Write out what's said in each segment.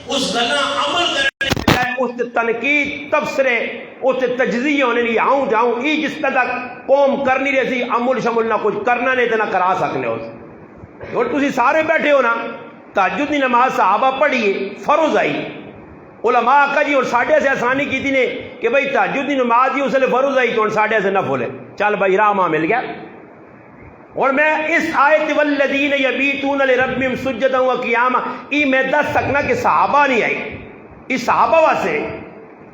اس گلا عمل کرنے بجائے اس تنقید تبصرے اس تجزیے ہونے لیے آؤں جاؤں ای جس تک قوم کرنی رہی سی عمل شمل نہ کچھ کرنا نہیں تو نہ کرا سکنے اس اور تسی سارے بیٹھے ہو نا تہجد کی نماز صحابہ پڑھیے فرض آئی علماء آقا جی اور ساڑھے سے آسانی کی تھی نے کہ بھائی تہجد کی نماز جی اس لیے فرض آئی تو ساڑھے سے نفل ہے چل بھائی راہ مل گیا اور میں اس آیت والذین یبیتون لربہم سجدا و قیاما ای میں دس سکنا کہ صحابہ نہیں آئی اس صحابہ واسے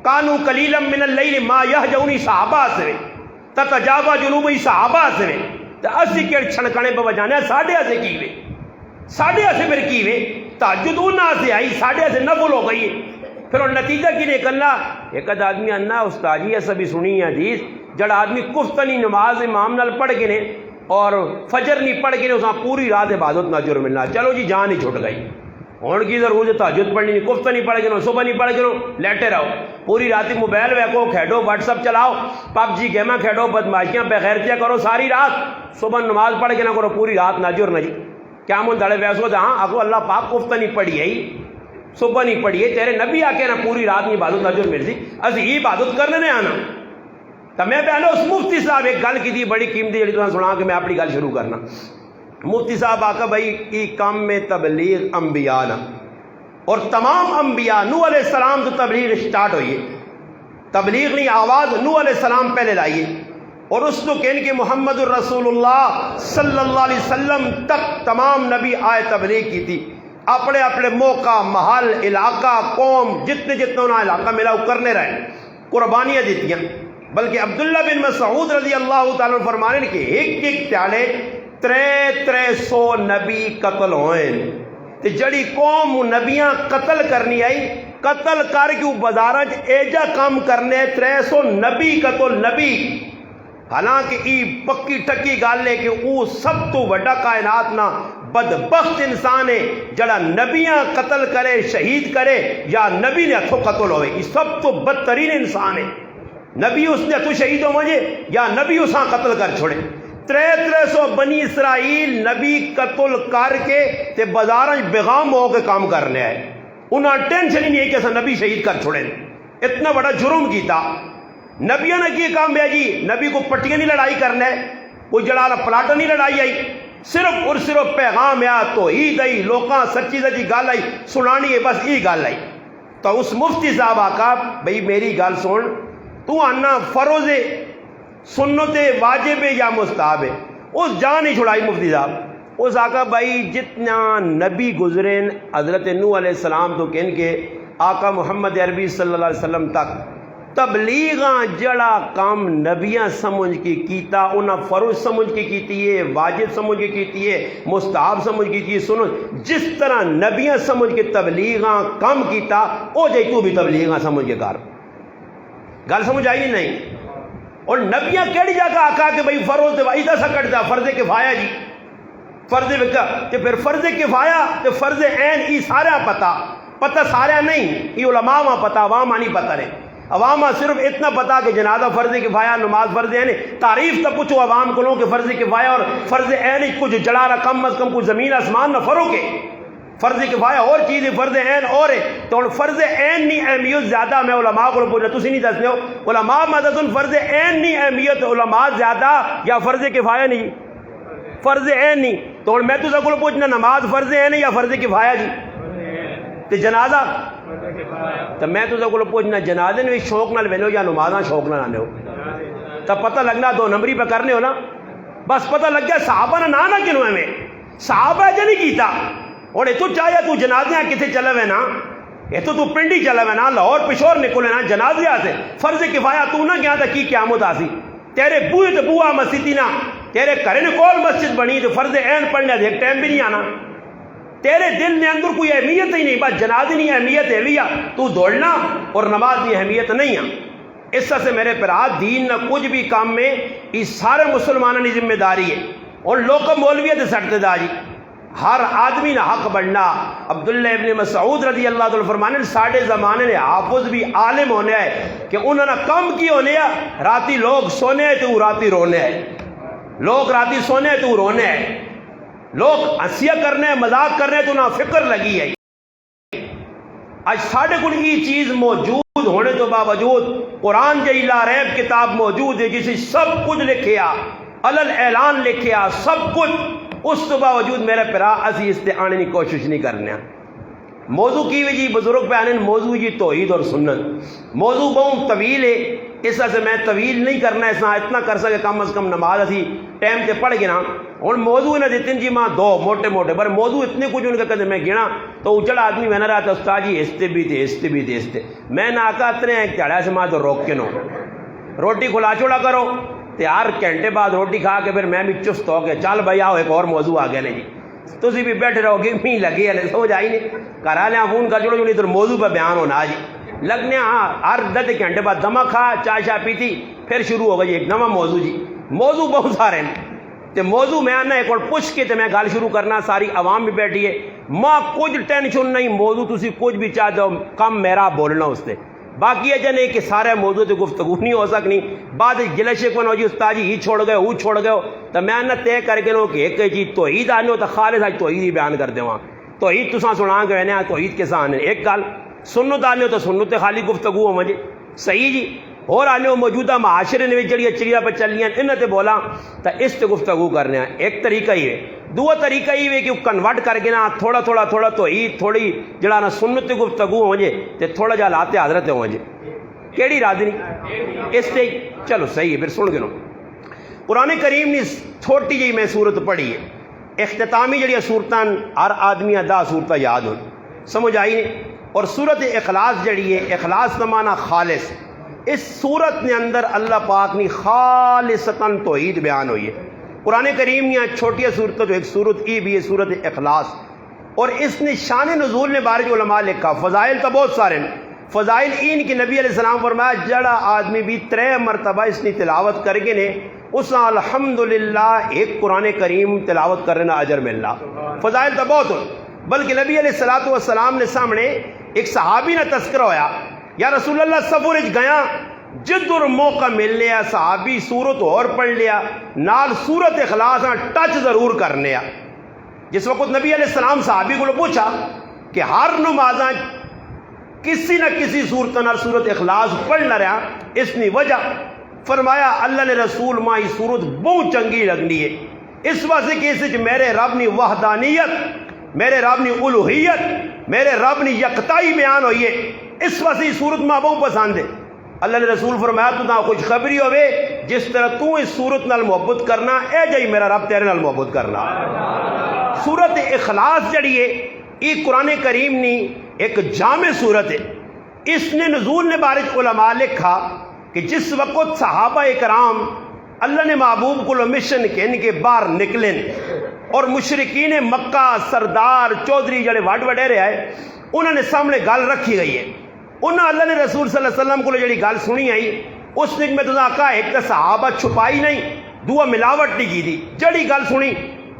کانو قلیلا من اللیل ما یہجعون صحابہ سے تتجافا جنوبہم صحابہ سے تو اسی کے چھڑکنے پہ بجانے ساڑھے سے کی ہوئے ساڑھے سے پھر کی ہوئے تہجد انہاں سے آئی ساڑھے سے نفل ہو گئی پھر اور نتیجہ کی نکلنا ایک آدمی انا استاد جی ایسا بھی سنی حدیث جڑا آدمی کفتنی نماز امام نال پڑھ کے نے اور فجر نہیں پڑھ کے نے اساں پوری رات عبادت نہ جرم ملنا چلو جی جان ہی چھٹ گئی ہون کی ضرورت ہے تہجد پڑھنی نہیں کفت نہیں پڑھ کے نو صبح نہیں پڑھ کے نو لیٹے رہو پوری رات موبائل ویکو کھیڈو واٹس ایپ چلاؤ پب جی گیما کھیڈو بدماشیاں بغیرتیاں کرو ساری رات صبح نماز پڑھ کے نہ کرو پوری رات نہ جرم جی کیا من دڑے ویسو ہاں آگو اللہ پاک کفت نہیں پڑھی ہے صبح نہیں پڑھی ہے تیرے نبی آ کے نا پوری رات نہیں عبادت نہ جرم ملتی اسی یہ عبادت کرنے نہیں آنا تو میں پہلے اس مفتی صاحب ایک گل کی تھی بڑی قیمتی جڑی تمہیں سنا کہ میں اپنی گل شروع کرنا مفتی صاحب آقا بھائی ای کام میں تبلیغ انبیاء نا اور تمام انبیاء نوح علیہ السلام تو تبلیغ سٹارٹ ہوئی ہے تبلیغ نہیں آواز نوح علیہ السلام پہلے لائیے اور اس کو کہنے کہ محمد الرسول اللہ صلی اللہ علیہ وسلم تک تمام نبی آئے تبلیغ کی تھی اپنے اپنے موقع محل علاقہ قوم جتنے انہیں علاقہ ملا وہ کرنے رہے قربانیاں دیتی ہیں بلکہ عبداللہ بن مسعود رضی اللہ تعالیٰ فرمانے کہ ایک پیالے 300 نبی قتل ہوئے تے جڑی قوم نبیاں قتل کرنی آئی قتل کر کے بازار ایجا کام کرنے 300 نبی قتل نبی حالانکہ ای پکی ٹکی گل ہے کہ وہ سب تو بڑا کائنات نہ بدبخت انسان ہے جڑا نبیاں قتل کرے شہید کرے یا نبی نے ہتھوں قتل ہوئے یہ سب تو بدترین انسان ہے نبی اس نے ہتھوں شہید ہو مجھے یا نبی اساں قتل کر چھوڑے 300 بنی اسرائیل نبی قتل کر کے تے بازار بیغام ہو کے کام کرنے آئے انہیں ٹینشن ہی نہیں ہے کہ ایسا نبی شہید کر چھوڑے اتنا بڑا جرم کیتا نبیوں نے کی کام ہے جی نبی کو پٹیاں نہیں لڑائی کرنا ہے کوئی جڑا پلاٹا نہیں لڑائی آئی صرف اور صرف پیغام یا تو ہی دئی لوکاں سچی سچی گل آئی سنانی ہے بس یہ گل آئی تو اس مفتی صاحب آقا بھئی میری گل سن تو آنا فروز سنت واجب یا مستحب ہے اس جان ہی چھڑائی مفتی صاحب اس آقا بھائی جتنا نبی گزرے حضرت نوح علیہ السلام تو کہن کے آقا محمد عربی صلی اللہ علیہ وسلم تک تبلیغاں جڑا کام نبیاں سمجھ کے کیتا انہاں فرض سمجھ کے کیتی ہے واجب سمجھ کے کیتی ہے مستحب سمجھ کے کیتی ہے سنو جس طرح نبیاں سمجھ کے تبلیغاں کام کیتا او جائے تو بھی تبلیغاں سمجھ کے کار گل سمجھ آئی نہیں اور نبیاں کیڑی جگہ آقا کہ بھئی فرض تے وعیدہ سکڑتا فرض کفایہ جی فرض وکا تے پھر فرض کفایہ تے فرض عین ای سارا پتہ سارا نہیں ای علماء ما پتہ عوام نہیں پتہ رہے عوام صرف اتنا پتا کہ جنازہ فرض کفایہ نماز فرض عین تعریف تو پوچھو عوام کو کہ فرض کفایہ اور فرض عین کچھ جڑا رہا کم از کم کچھ زمین آسمان نہ فرق ہے فرض کفایہ اور چیز ہے فرض عین اور ہے تو فرض عین نہیں اہمیت زیادہ میں علماء کو پوچھنا تسی نہیں دسنے ہو علماء مدد فرض عین نہیں اہمیت علماء زیادہ یا فرض کفایہ نہیں فرض عین نہیں تو میں تو کو پوچھنا نماز فرض عین ہے یا فرض کفایہ جی تے جنازہ تو میں تو کو پوچھنا جنازے نے بھی شوق نہ ویلو یا نمازاں شوق نہ آنے ہو تو پتہ لگنا 2 نمبری پہ کرنے ہو نا بس پتہ لگ گیا صحابہ نے نہ کنوں میں صحابہ جو نہیں کیتا اور یہ تو چاہیے تو جنازیاں کتنے چلے ہوئے نا یہ تو پنڈی چلے ہوئے نا لاہور پشور نکلے نا جنازیاں سے فرض کفایہ تو نہ گیا تھا کی قیامت آسی تیرے بوئے تو بوا مسجد نہ تیرے گھر نے کول مسجد بنی تو فرض عین پڑھنے ایک ٹائم بھی نہیں آنا تیرے دل میں اندر کوئی اہمیت ہی نہیں بس جنازی نہیں اہمیت ہے بھی تو دوڑنا اور نماز کی اہمیت نہیں ہے اس سے میرے پرا دین نہ کچھ بھی کام میں اس سارے مسلمانوں کی ذمہ داری ہے اور لوگ مولویت سٹتے دا جی ہر آدمی نہ حق بڑھنا عبداللہ ابن مسعود رضی اللہ عنہ فرمانے ساڑھے زمانے نے حافظ بھی عالم ہونے ہے کہ انہوں نے کم کی ہونے ہے راتی لوگ سونے ہے تو راتی رونے ہے لوگ راتی سونے ہے تو رونے ہے لوگ ہنسیاں کرنے مذاق کرنے تو نہ فکر لگی ہے اج ساڈے کول یہ چیز موجود ہونے تو باوجود قرآن جی لا ریب کتاب موجود ہے جسے سب کچھ لکھیا، علل اعلان لکھیا، سب کچھ، اس تو باوجود میرے پرا اسی اس تے آنے کی کوشش نہیں کرنے۔ موضوع کی وجہ بزرگ بیان موضوع جی توحید اور سنت، موضوع بہت طویل ہے، اس سے میں طویل نہیں کرنا، اس اتنا کر سکے کم از کم نماز اسی ٹائم تے پڑھ گنا۔ اور موضوع نہ دیتے جی ماں دو موٹے موٹے پر موضوع اتنے کچھ ان کا کہتے میں گنا تو اچڑا آدمی میں نہ رہا تھا استاد جی ہستے بھی تھے ہستے بھی تھے ہستے، میں نہ آکا اتنے ایک چڑھا سے ماں تو روک کے نو روٹی کھلا چھوڑا کرو تے ہر گھنٹے بعد روٹی کھا کے پھر میں بھی چست ہو کے چل بھائی آؤ ایک اور موضوع آ گیا نہیں جی، تھی بھی بیٹھے رہو گے می لگی ہے سمجھ آئی نہیں، کرا لیا فون کر چھوڑو جو ادھر موضوع پہ بیان ہونا جی لگنے، ہاں ہر 10 گھنٹے بعد دما کھا چائے شاہ پیتی پھر شروع ہو گئی ایک نواں موضوع جی، موضوع بہت سارے ہیں تے موضوع میں آنا ایک اور پوچھ کے تے میں گل شروع کرنا، ساری عوام بھی بیٹھی ہے، ماں کچھ ٹینشن نہیں، موضوع تسی کچھ بھی چاہ دو کم میرا بولنا اس سے، باقی یہ جانے کہ سارے موضوع تے گفتگو نہیں ہو سکنی، بعد گلے شکوے نو جی استاد جی ہی چھوڑ گئے وہ چھوڑ گئے تو میں نہ طے کر کے نو کہ ایک چیز توحید آنے ہو تو خالص آج توحید ہی بیان کر دے وہاں توحید تساں سنا کے وینے توحید کے سانے ایک گل، سنت آنے ہو تو سنت خالی گفتگو ہو مجھے صحیح جی، اور آنے ہو موجودہ معاشرے نے جڑی چڑیا پہ چلیاں انہاں تے بولا تو اس تے گفتگو کرنے ایک طریقہ ہی ہے، دو طریقہ ہی ہے کہ کنورٹ کر کے نا تھوڑا تھوڑا تھوڑا توحید تھوڑی جڑا نا سنت تے گفتگو ہو جے تے تھوڑا جا لاتے حضرت ہو جے، کیڑی راضی نہیں اس تے چلو صحیح ہے پھر سن گنو۔ قرآن کریم نے چھوٹی جی میں صورت پڑھی ہے، اختتامی جڑی صورتاں ہر آدمی 10 صورتاں یاد ہو سمجھ آئی نہیں، اور صورت اخلاص جڑی ہے، اخلاص کا معنی خالص، اس صورت نے اندر اللہ پاک نے خالصتاً توحید بیان ہوئی ہے۔ قرآن کریم نے چھوٹی صورت جو ایک صورت ای بھی ہے صورت اخلاص، اور اس نے شان نزول نے بارے علماء لکھا، فضائل تو بہت سارے ہیں، فضائل این کہ نبی علیہ السلام فرمایا جڑا آدمی بھی 3 مرتبہ اس نے تلاوت کر کے نے اس الحمدللہ ایک قرآن کریم تلاوت کرنا اجر ملنا، فضائل تو بہت ہو، بلکہ نبی علیہ السلام نے سامنے ایک صحابی نے تذکرہ ہویا، یا رسول اللہ سفر گیا جدر موقع مل لیا صحابی صورت اور پڑھ لیا نال صورت اخلاص ٹچ ضرور کرنے، جس وقت نبی علیہ السلام صحابی کو پوچھا کہ ہر نمازاں کسی نہ کسی صورت نال صورت اخلاص پڑھنا رہا، اس نے وجہ فرمایا اللہ نے رسول ماں یہ صورت بہت چنگی لگنی ہے، اس واسطے کہ اس میرے رب نے وحدانیت، میرے رب نے الوہیت، میرے رب نے یکتائی بیان ہوئی ہے، اس واسطے یہ صورت ماں بہت پسند ہے۔ اللہ نے رسول فرمایا تو نہ خوشخبری ہوئے جس طرح تو اس صورت نال محبت کرنا اے جائی میرا رب تیرے نال محبت کرنا۔ صورت اخلاص جڑی ہے یہ قرآن کریم نے ایک جامع صورت ہے، اس نے نزول نے بارے علماء لکھا کہ جس وقت صحابہ اکرام اللہ نے محبوب کو مشن کے ان کے باہر نکلیں اور مشرکین مکہ سردار چودھری جڑے وڈ وڈیرے آئے انہوں نے سامنے گل رکھی گئی ہے، انہوں اللہ نے رسول صلی اللہ علیہ وسلم کو جڑی گل سنی آئی اس نے میں تو کہا ایک تو صحابہ چھپائی نہیں، دعا ملاوٹ نہیں کی تھی، جڑی گل سنی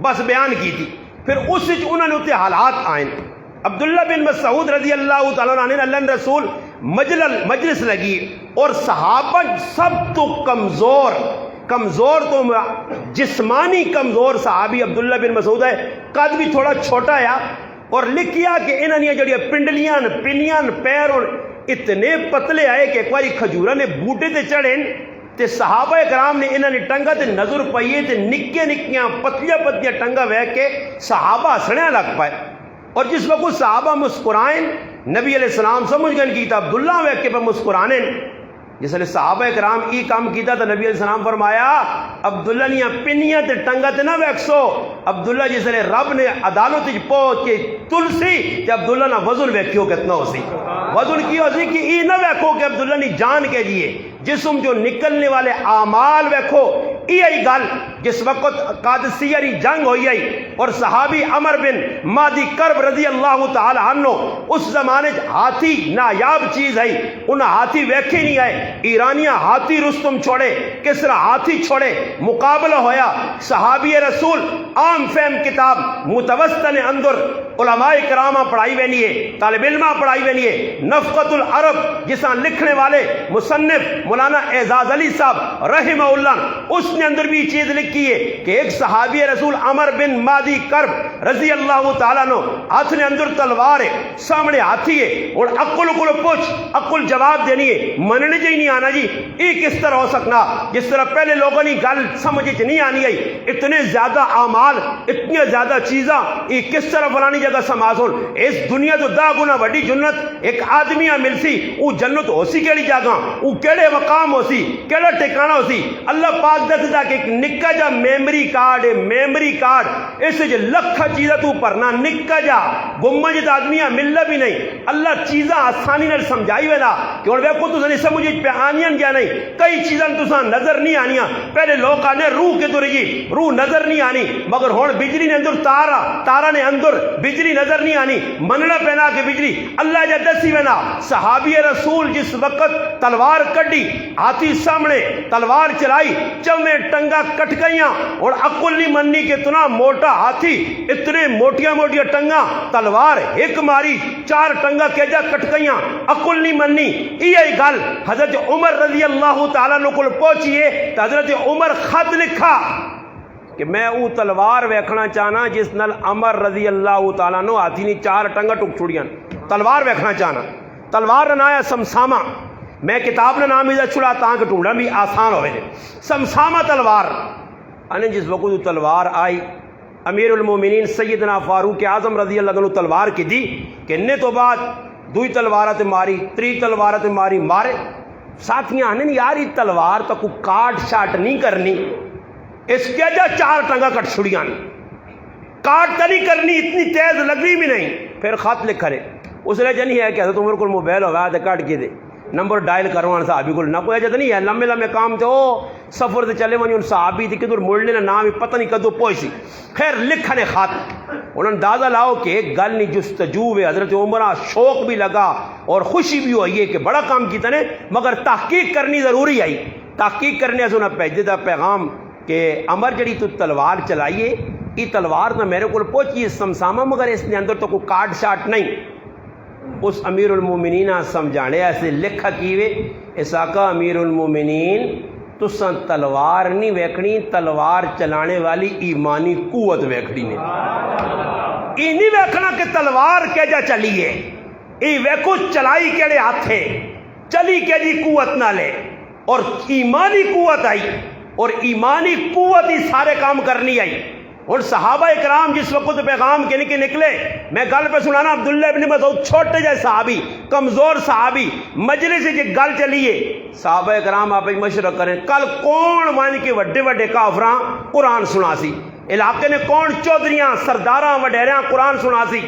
بس بیان کی تھی، پھر اس انہوں نے اتنے حالات آئیں۔ عبداللہ بن مسعود رضی اللہ تعالیٰ عنہ نے اللہ رسول مجلس لگی اور صحابہ سب تو کمزور تو جسمانی کمزور صحابی عبداللہ بن مسعود ہے، قد بھی تھوڑا چھوٹا ہے، اور لکھیا کہ انہوں نے جڑی پنڈلیاں پنیاں پیر اتنے پتلے آئے کہ ایک باری کھجورا نے بوٹے تے چڑھیں تے صحابہ کرام نے انہوں نے ٹنگا تے نظر پائیے تے نکے نکیاں پتلیاں پتلیاں ٹنگا وے کے صحابہ ہسنے لگ پائے، اور جس وقت صحابہ مسکرائیں نبی علیہ السلام سمجھ گئے کہ عبداللہ وے کے پہ مسکرانے، جس نے صحابہ کرام ای کام کیتا تو نبی علیہ السلام فرمایا عبداللہ نیاں پنیاں تے ٹنگا تے نہ ویکسو، عبداللہ جس نے رب نے عدالت پہنچ کے تلسی تے عبداللہ نہ وزن ویکھیو کتنا ہو سی، وزن کی ہو سی کہ ای نہ ویکھو کہ عبداللہ نے جان کے دیے جسم جو نکلنے والے اعمال ویکھو، ای گل جس وقت قادسیہ ری جنگ ہوئی آئی اور صحابی عمر بن مادی کرب رضی اللہ تعالی عنہ اس زمانے ہاتھی نایاب چیز ہے، انہیں ہاتھی ویکھے نہیں آئے، ایرانیاں ہاتھی رستم چھوڑے کسرا ہاتھی چھوڑے، مقابلہ ہویا، صحابی رسول عام فہم کتاب متوسطن اندر علماء کرامہ پڑھائی وینی ہے، طالب علمہ پڑھائی وینی ہے، نفقۃ العرب جساں لکھنے والے مصنف مولانا اعزاز علی صاحب رحمہ اللہ اس نے اندر بھی چیز لکھی کیے کہ ایک صحابی رسول عمر بن مادی کرب رضی اللہ تعالیٰ نو ہاتھ نے اندر تلوار ہے سامنے ہاتھی ہے اور عقل کو پوچھ عقل جواب دینی ہے مننے جی نہیں آنا جی یہ کس طرح ہو سکنا جس طرح پہلے لوگوں نے گل سمجھ نہیں آنی آئی اتنے زیادہ اعمال اتنی زیادہ چیزاں یہ کس طرح فلانی جگہ سماز اس دنیا تو 10 گنا وڈی جنت ایک آدمیاں مل سی وہ جنت ہو سی کیڑی جگہ وہ کیڑے مقام ہو سی کیڑا ٹھکانہ ہو سی اللہ پاک دسدا کہ ایک نکا جا میمری کارڈ ہے میمری کارڈ اس وچ لکھ چیزاں تو پڑھنا نکا جا گمج آدمیاں ملنا بھی نہیں اللہ چیزاں آسانی نال سمجھائی ویلا کہ ہن ویکھو تساں سمجھ پہ آنیاں یا نہیں کئی چیزاں تساں نظر نہیں آنیاں پہلے لوگ آنے روح کے تو رہی روح نظر نہیں آنی مگر ہن بجلی نے اندر تارا نے اندر بجلی نظر نہیں آنی مننا پینا کہ بجلی اللہ جا دسی وینا صحابی رسول جس وقت تلوار کڈی ہاتھی سامنے تلوار چلائی چویں ٹنگا کٹ گئیاں اور عقل نہیں مننی کہ اتنا موٹا ہاتھی اتنے موٹیاں موٹیاں ٹنگا تلوار ایک ماری 4 ٹنگا کیجا کٹ گئیاں عقل نہیں مننی یہ گل حضرت عمر رضی اللہ تعالیٰ نے کول پہنچیے تو حضرت عمر خط لکھا کہ میں وہ تلوار ویکھنا چاہنا جس نال عمر رضی اللہ تعالیٰ نو ہاتھی نے 4 ٹنگا ٹک چھڑیاں تلوار ویکھنا چاہنا تلوار کا نام ہے سمسامہ میں کتاب کا نام ادھر چھڑا تاکہ ڈھونڈنا بھی آسان ہوئے سمسامہ تلوار انہیں جس وقت وہ تلوار آئی امیر المومنین سیدنا فاروق اعظم رضی اللہ عنہ تلوار کی دی کہ نے تو بعد 2 تلوارات ماری 3 تلوارات ماری مارے ساتھیاں آنے یار یہ تلوار تو کوئی کاٹ شاٹ نہیں کرنی اس کے جا 4 ٹنگا کٹ چھڑیاں کاٹ تو نہیں کرنی اتنی تیز لگنی بھی نہیں پھر خط لکھا رہے اس نے جنی ہے کہ حضرت عمر کو موبائل ہوگا تو کٹ کے دے نمبر ڈائل کروان صحابی کو نہ کوئی اجازت نہیں ہے لمبے لمبے کام تھے وہ سفر سے چلے ونی ان صحابی تھی کدھر مڑنے نہ نام ہی پتہ نہیں کدو پہنچی خیر لکھنے خط انہوں نے اندازہ لاؤ کہ ایک گل نہیں جستجو ہے حضرت عمرہ شوق بھی لگا اور خوشی بھی ہوئی ہے کہ بڑا کام کیتا نے مگر تحقیق کرنی ضروری آئی تحقیق کرنے سے انہیں بھیجے دا پیغام کہ عمر جڑی تو تلوار چلائیے یہ تلوار نہ میرے کو پہنچی سمسامہ مگر اس نے اندر تو کوئی کاٹ شاٹ نہیں اس امیر المومنین سمجھانے ایسے لکھا کیوے اس آقا امیر المومنین تساں تلوار نہیں ویکھنی تلوار چلانے والی ایمانی قوت ویکھنی نے یہ نہیں ویکھنا کہ تلوار کیجا چلیے یہ ویکھو چلائی کیڑے ہاتھے چلی کے جی قوت نہ لے اور ایمانی قوت آئی اور ایمانی قوت ہی سارے کام کرنی آئی اور صحابہ اکرام جس وقت پیغام کے نکلے میں گل پہ سنانا عبداللہ ابن مسعود چھوٹے جائے صحابی کمزور صحابی مجلس سے جی گل چلیے صحابہ اکرام آپ مشورہ کریں کل کون مان کے وڈے وڈے کافراں قرآن سنا سی علاقے نے کون چودھریاں سرداراں وڈیراں قرآن سنا سی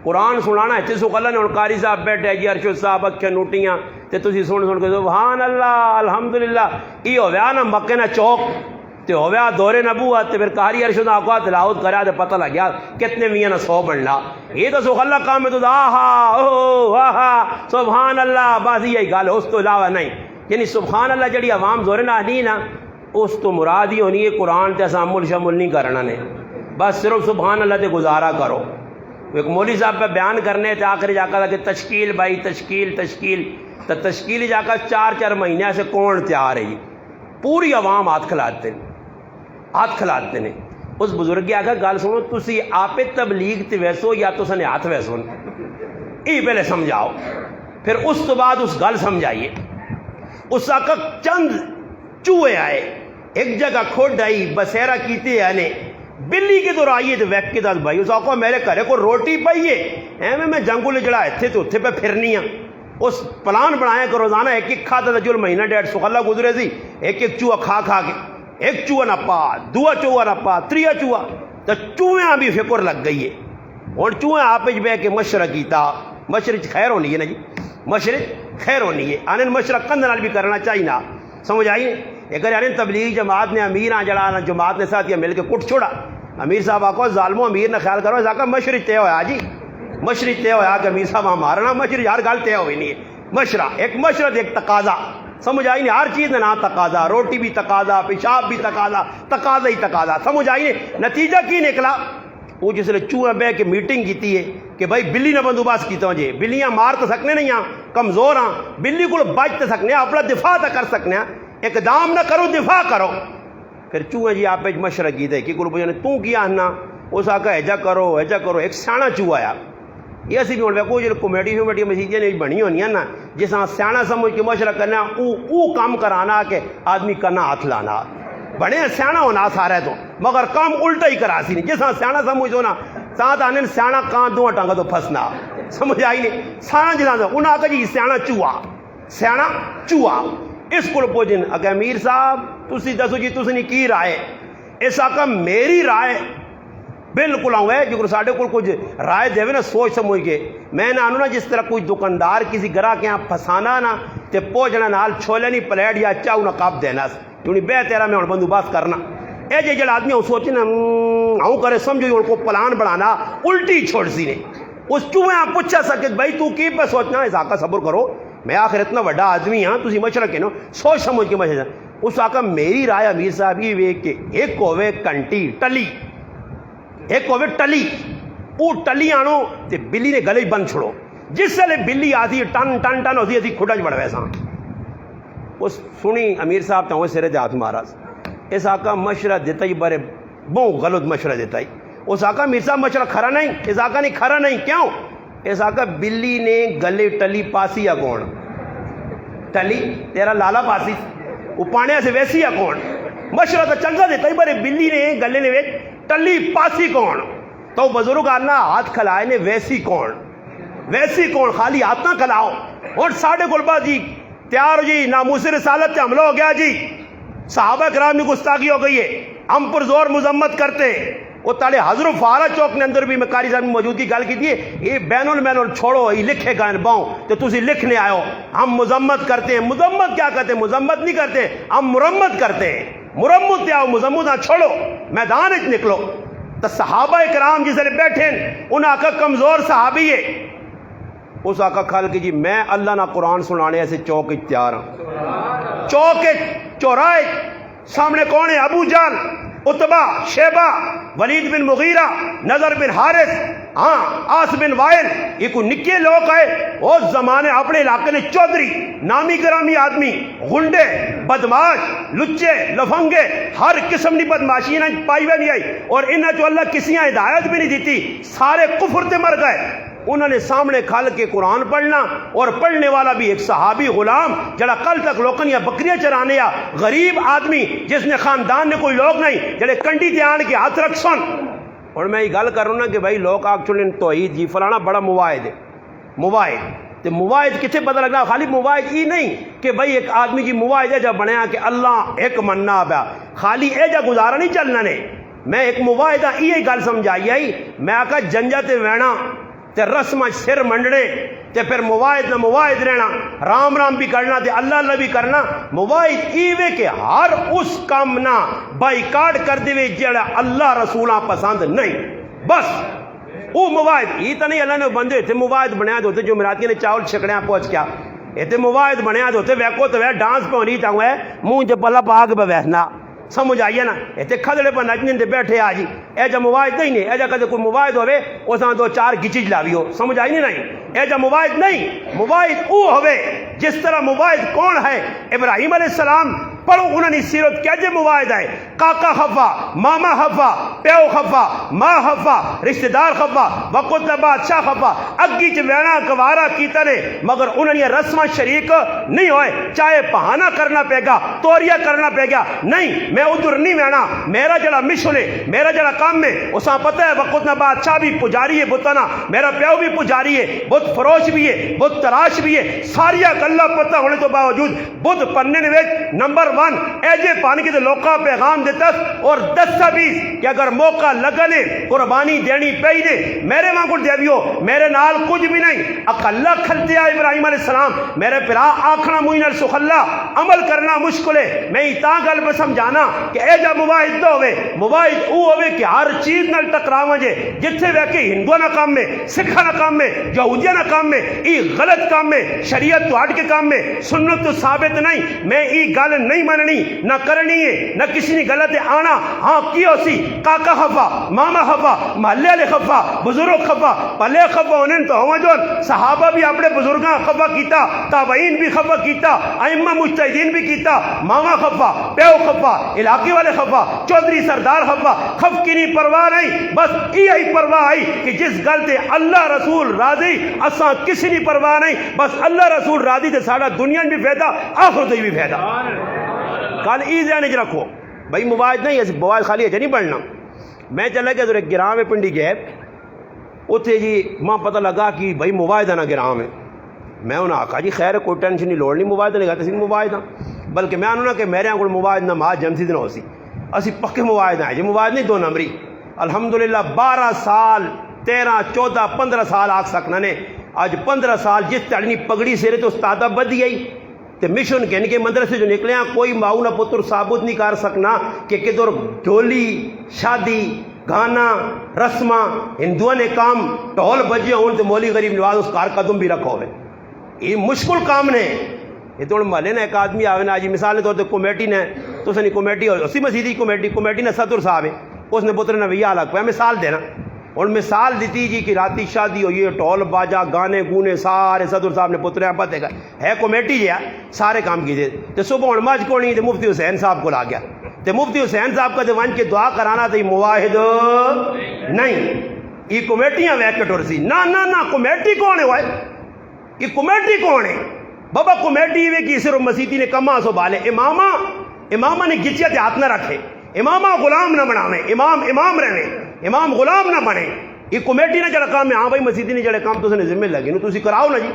قرآن سنانا ہے جس اللہ نے اور قاری صاحب بیٹھے جی ارشد صاحب اکھے نوٹیاں تے تسی سن کے سبحان اللہ الحمدللہ یہ ہویا نا مکے نا چوک تے ہویا دور نبوت تے پھر قاری ارشد آقا تلاوت کرا تے پتہ لگ گیا کتنے میاں نا 100 بننا یہ تو سبحان اللہ کام ہے تو آہا اوہ آہا سبحان اللہ بس یہی گل اس تو علاوہ نہیں یعنی سبحان اللہ جڑی عوام زور نہ نہیں نا اس تو مراد ہی ہونی ہے قرآن تے عمل شمول نہیں کرنا نے بس صرف سبحان اللہ تے گزارا کرو ایک مولوی صاحب پہ بیان کرنے تھے آخری جا کر کہ تشکیل بھائی تشکیل تو تشکیل جا کر 4 مہینے سے کون تیار ہے جی پوری عوام ہاتھ کھلاتے ہیں اس بزرگ کی آگے گل سنو تسی آپ تبلیغ تے ویسو یا تو سنے ہاتھ ویسو یہ پہلے سمجھاؤ پھر اس تو بعد اس گل سمجھائیے اس آقا چند چوہے آئے ایک جگہ کھوڑ آئی بسیرا کیتے آنے بلی کے دور آئیے تو ویک کے دس بھائی اس آقا میرے گھرے کو روٹی پائیے ایویں میں جنگل جڑا اتھے تو اتھے پہ پھرنی ہاں اس پلان بنایا کہ روزانہ ایک کھاتا تھا جو مہینہ 1.5 سخلہ گزرے سی ایک چوہا کھا کے ایک چوہا نہ پا 2 چوہا نہ پا 3 چوہا تو چوہیاں بھی فکر لگ گئی ہے اور چوہے آپ بہ کے مشورہ کیتا مشرق خیر ہونی ہے نا جی مشرق خیر ہونی ہے آنے مشرق کند نال بھی کرنا چاہیے نا سمجھ آئیے اگر یعنی تبلیغ جماعت نے امیر جڑا جماعت نے ساتھ مل کے کٹ چھوڑا امیر صاحب آکو ظالموں امیر نہ خیال کرو جا کر مشرق طے ہوا جی مشرق طے ہوا کہ امیر صاحب مارنا مشرق ہر گل طے ہوئی نہیں ہے مشرہ ایک مشرت ایک تقاضا سمجھ آئی نہیں ہر چیز نہ تقاضا روٹی بھی تقاضا پیشاب بھی تقاضا تقاضا ہی تقاضا سمجھ آئی نہیں نتیجہ کی نکلا وہ جس نے چوہے بہ کے میٹنگ کی ہے کہ بھائی بلی نہ بندوبست کیتا ہوں جی بلیاں مار تو سکنے نہیں ہاں کمزور ہاں بلی کو بچ تو سکنے اپنا دفاع تو کر سکنے اقدام نہ کرو دفاع کرو پھر چوہے جی آپ مشورہ کیتے کہ کل پوچھنے تو کیا آنا، اس آکا ایجا کرو ایک سیاح چوہا آیا. یہ اسی بھی ہونے کو جو کمیٹی مسیجیں نہیں بنی ہونی نا جس طرح سیاح سمجھ کے مشورہ کرنا او کام کرانا کہ آدمی کرنا ہاتھ لانا بڑے سیاح ہونا سارے تو مگر کام الٹا ہی کرا سی نہیں. جس طرح سیاح سمجھ ہونا ساتھ آنے سیاح کان دو ٹانگا تو پھنسنا سمجھ آئی نہیں. سارا جنا انہیں آکا جی سیاح چوہا اس کو پوچھن اگر امیر صاحب تسی دسو جی تسی کی رائے. اس آکا میری رائے بالکل آؤں ہے جو ساڑھے کو کچھ رائے دے نا سوچ سمجھ کے. میں نہ آنوں نا جس طرح کوئی دکاندار کسی گراہ کے یہاں پھنسانا نا تے پوچھنا نال چھولے نہیں پلیٹ یا چاہو نہ کپ دینا کیونکہ بے تیرا میں بندوبست کرنا. اے جے جڑا آدمی سوچنا آؤں کرے سمجھو ان کو پلان بڑھانا الٹی چھوڑ سی نے. اس چوہے آپ پوچھا سکے بھائی تو کی پہ سوچنا. اس آقا صبر کرو میں آخر اتنا بڑا آدمی ہاں تسی مشورہ کہنو سوچ سمجھ کے مشورہ. اس آقا میری رائے امیر صاحب یہ ویک کہ ایک ہوئے کنٹی ٹلی ایک ہوئے ٹلی وہ ٹلی آنو تے بلی نے گلے بند چھوڑو. جس سے بلی آتی ٹن ٹن ٹن ہوتی ہے کھڑا بڑھ ویسا. اس سنی امیر صاحب تو سرے دے ہاتھ مارا. اس آقا مشورہ دیتا ہی بڑے بہت غلط مشورہ دیتا ہی. اس آقا امیر صاحب مشورہ کھرا نہیں. اس آقا نہیں کھرا نہیں کیوں. اس آقا بلی نے گلے ٹلی پاسی یا کون ٹلی تیرا لالا پاسی وہ پانے سے ویسی یا کون. مشورہ تو چنگا دیتا ہی بڑے بلی نے گلے نے ٹلی پاسی کون. تو بزرگ آنا ہاتھ کھلائے نے ویسی کون خالی ہاتھ نہ کھلاؤ. اور ساڑھے گلبا جی تیار ہو جی ناموس رسالت پہ حملہ ہو گیا جی. صحابہ کرام میں گستاخی ہو گئی ہے ہم پر زور مذمت کرتے. وہ تالے حضرت فارا چوک نے اندر بھی میں قاری صاحب موجودگی گل کی تھی یہ بین المین چھوڑو یہ لکھے گا باؤں تو تسی لکھنے آئے ہو. ہم مذمت کرتے ہیں. مذمت کیا کرتے ہیں؟ مذمت نہیں کرتے ہم مرمت کرتے ہیں. مرمت کیا ہو مذمت نہ چھوڑو میدان اچ نکلو. تو صحابہ کرام جسے بیٹھے ان آقا کمزور صحابی ہے. اس آقا کھال کے جی میں اللہ نہ قرآن سنانے ایسے چوک تیار ہوں. چوک چوراہے سامنے کون ہے؟ ابو جہل عتبہ شیبہ ولید بن مغیرہ نضر بن حارث آس بن وائل. یہ کوئی نکے لوگ آئے اس زمانے اپنے علاقے نے چودھری نامی گرامی آدمی گنڈے بدماش لچے لفنگے ہر قسم کی بدماشی انہیں پائی ہوئی نہیں آئی. اور انہیں جو اللہ کسی ہدایت بھی نہیں دیتی سارے کفر تے مر گئے. انہوں نے سامنے کھل کے قرآن پڑھنا اور پڑھنے والا بھی ایک صحابی غلام جڑا کل تک لوکن یا بکریاں چرانے یا غریب آدمی جس نے خاندان نے کوئی لوگ نہیں جڑے کنڈی دیان کے ہاتھ رکھ سن. اور میں یہ گل کر رہا ہوں نا کہ بھائی لوگ آگ چلیں توحید جی فلانا بڑا مواحد ہے. مواحد تو مواحد کتنے پتہ لگنا خالی مواحد یہ نہیں کہ بھائی ایک آدمی جی مواحد ہے جب بنیا کہ اللہ ایک مننا پیا خالی اے جا گزارا نہیں چلنا نے. میں ایک مواحد ہاں یہ گل سمجھائی آئی. میں آکا جنجا تے وینا تے رسم سر منڈنے تے پھر مواحد نہ مواحد رہنا رام رام بھی کرنا تے اللہ اللہ بھی کرنا. مواحد ایوے کہ ہر اس کام نہ بائیکاٹ کر دے جڑا اللہ رسولہ پسند نہیں. بس وہ مواحد یہ تو نہیں اللہ نے بندے تھے مواحد بنیا ہوتے جو مراتی نے چاول چھکڑیاں پہنچ کیا یہ مواحد بنیا ہوتے ویکو تو وہ ڈانس پہ ہونی چاہوں ہے منہ چ پلا پاگ پہ بیٹھنا. سمجھ آئیے نا اتنے کھدڑے پر نچنے دے بیٹھے آ جی اے جا مواحد نہیں اے جا کدے کوئی مواحد ہوئے اس دو چار گچی جلاوی ہو. سمجھ آئی نہیں اے جا مواحد نہیں. مواحد او ہوئے جس طرح مواحد کون ہے ابراہیم علیہ السلام پڑھو انہوں نے سیرت کیا جے مواحد ہے. کاکا خفا ماما خفا پیو خفا ماں خفا رشتہ دار خفا وقت بادشاہ خفا اگی چ وینا گوارا کیتا نے مگر انہوں نے رسم شریک نہیں ہوئے. چاہے بہانہ کرنا پے گا توریا کرنا پے گا نہیں میں ادھر نہیں وینا. میرا جڑا مشن ہے میرا جڑا کام ہے اساں پتہ ہے وقت بادشاہ بھی پجاری ہے بتانا میرا پیو بھی پجاری ہے بت فروش بھی ہے بت تراش بھی ہے ساریا گلا پتہ ہونے تو باوجود بت پڑھنے نے نمبر 1 ایجے پانی کی لوکا پیغام دیتا اور 10-20 کہ اگر موقع لگنے قربانی دینی پئی دے میرے ماں کو دیویو میرے نال کچھ بھی نہیں. اکلا کھلتے آئے ابراہیم علیہ السلام میرے پرا آکھنا موئی نال سخلا عمل کرنا مشکل ہے. میں تا گل پہ سمجھانا کہ اے جا مواحد نہ ہوئے. مواحد او ہوئے کہ ہر چیز نال ٹکراواں جے جتھے وے کہ ہندو نہ کام میں سکھا نہ کام میں یہودیاں نہ کام میں ای غلط کام میں شریعت تو ہٹ کے کام میں سنت تو ثابت نہیں. میں ای گل نہیں نہیں مننی نہ کرنی ہے نہ کسی نے غلط آنا ہاں کی سی کاکا خفا ماما خفا محلے والے خفا بزرگ خفا پلے خفا انہیں تو ہوا جو صحابہ بھی اپنے بزرگاں خفا کیتا تابعین بھی خفا کیتا ائمہ مجتہدین بھی کیتا ماما خفا پیو خفا علاقے والے خفا چودھری سردار خفا خف کی نہیں پرواہ نہیں بس یہی پرواہ آئی کہ جس گل تے اللہ رسول راضی اساں کسی نہیں پرواہ نہیں بس اللہ رسول راضی تے ساڈا دنیا بھی فائدہ آخرت بھی فائدہ کل ای ذہن وچ رکھو بھائی مواعظ نہیں ہے مواعظ خالی ہے نہیں پڑھنا میں چلا گیا ایک گراں میں پنڈی گیپ اتنے جی ماں پتہ لگا کہ بھائی مواعظہ نہ گراں میں میں انہیں آخا جی خیر کوئی ٹینشن نہیں لوڑ نہیں مواعظہ نہیں گاتے سی مواعظہ بلکہ میں انہوں نے کہ میرے کو مواعظ نماز جمسی دن ہو سی اسی پکے مواعظ ہیں جی مواعظ نہیں 2 نمبری الحمدللہ 12 سال 13 14 15 سال آکھ سکنا نے آج 15 سال جس تڑنی پگڑی سیرے تو استادہ بدی آئی تے مشن کہنے کے مدرسے جو نکلے ہیں کوئی ماؤ نہ پتر ثابت نہیں کر سکنا کہ کدھر ڈھولی شادی گانا رسمہ ہندوؤں نے کام ٹول بجے ہوں تو مولی غریب نواز اس کار قدم بھی رکھو ہوئے یہ مشکل کام نے یہ تو محلے نے ایک آدمی آوے نا جی مثال کے طور پہ کمیٹی نے تو سنی کمیٹی اسی مسیدی کمیٹی نے صدر صاحب ہے اس نے پتر نے بھیا الگ پہ مثال دینا اور مثال دیتی جی کہ راتی شادی ہوئی ہے ٹول باجا گانے گونے سارے صدر صاحب نے پتر ہیں پتہ ہے کمیٹی جی سارے کام کیجیے تو صبح ہوں مجھ کو نہیں تو مفتی حسین صاحب کو لا گیا تو مفتی حسین صاحب کا دیوان کے دعا کرانا تو یہ مواحد نہیں یہ کمیٹیاں ویکٹ ہو رہی نہ کمیٹی کون ہے وہ یہ کمیٹی کون ہے بابا کمیٹی ہوئے کہ صرف مسیدی نے کما سو بالے امامہ نے گچیا تے ہاتھ نہ رکھے امامہ غلام نہ بناویں امام رہنے امام غلام نہ بنے یہ کمیٹی نے جڑا کام ہے ہاں بھائی مسیدی نے جڑے کام تو نے ذمہ لگے نو تسی کراؤ نا جی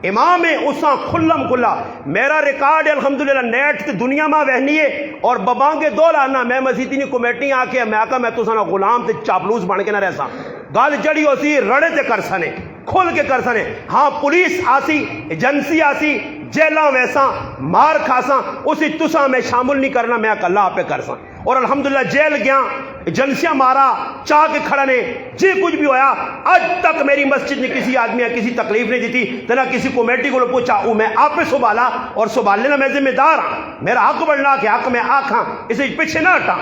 امام ہے اساں کھلم کھلا میرا ریکارڈ ہے الحمدللہ نیٹ تے دنیا ماں وہنی ہے اور ببانگے 2 لانا میں مسیدی نے کمیٹی آ کے میں آکا میں تو سنا غلام تے چاپلوس بن کے نہ رہ سا گل جڑی ہو سی رڑے تے کر سنے کھول کے کر سنے ہاں پولیس آسی ایجنسی آسی جیلاں ویسا مار کھاساں اسی تساں میں شامل نہیں کرنا میں اللہ آپ پہ کر ساں اور الحمدللہ جیل گیا ایجنسیاں مارا چاہ کے کھڑا نے جی کچھ بھی ہویا آج تک میری مسجد نے کسی آدمی یا کسی تکلیف نہیں دیتی تو نہ کسی کمیٹی کو پوچھا میں آپ پہ سنبھالا اور سنبھالنے میں ذمہ دار ہاں میرا حق بننا کہ حق میں آکھاں اسے پیچھے نہ ہٹا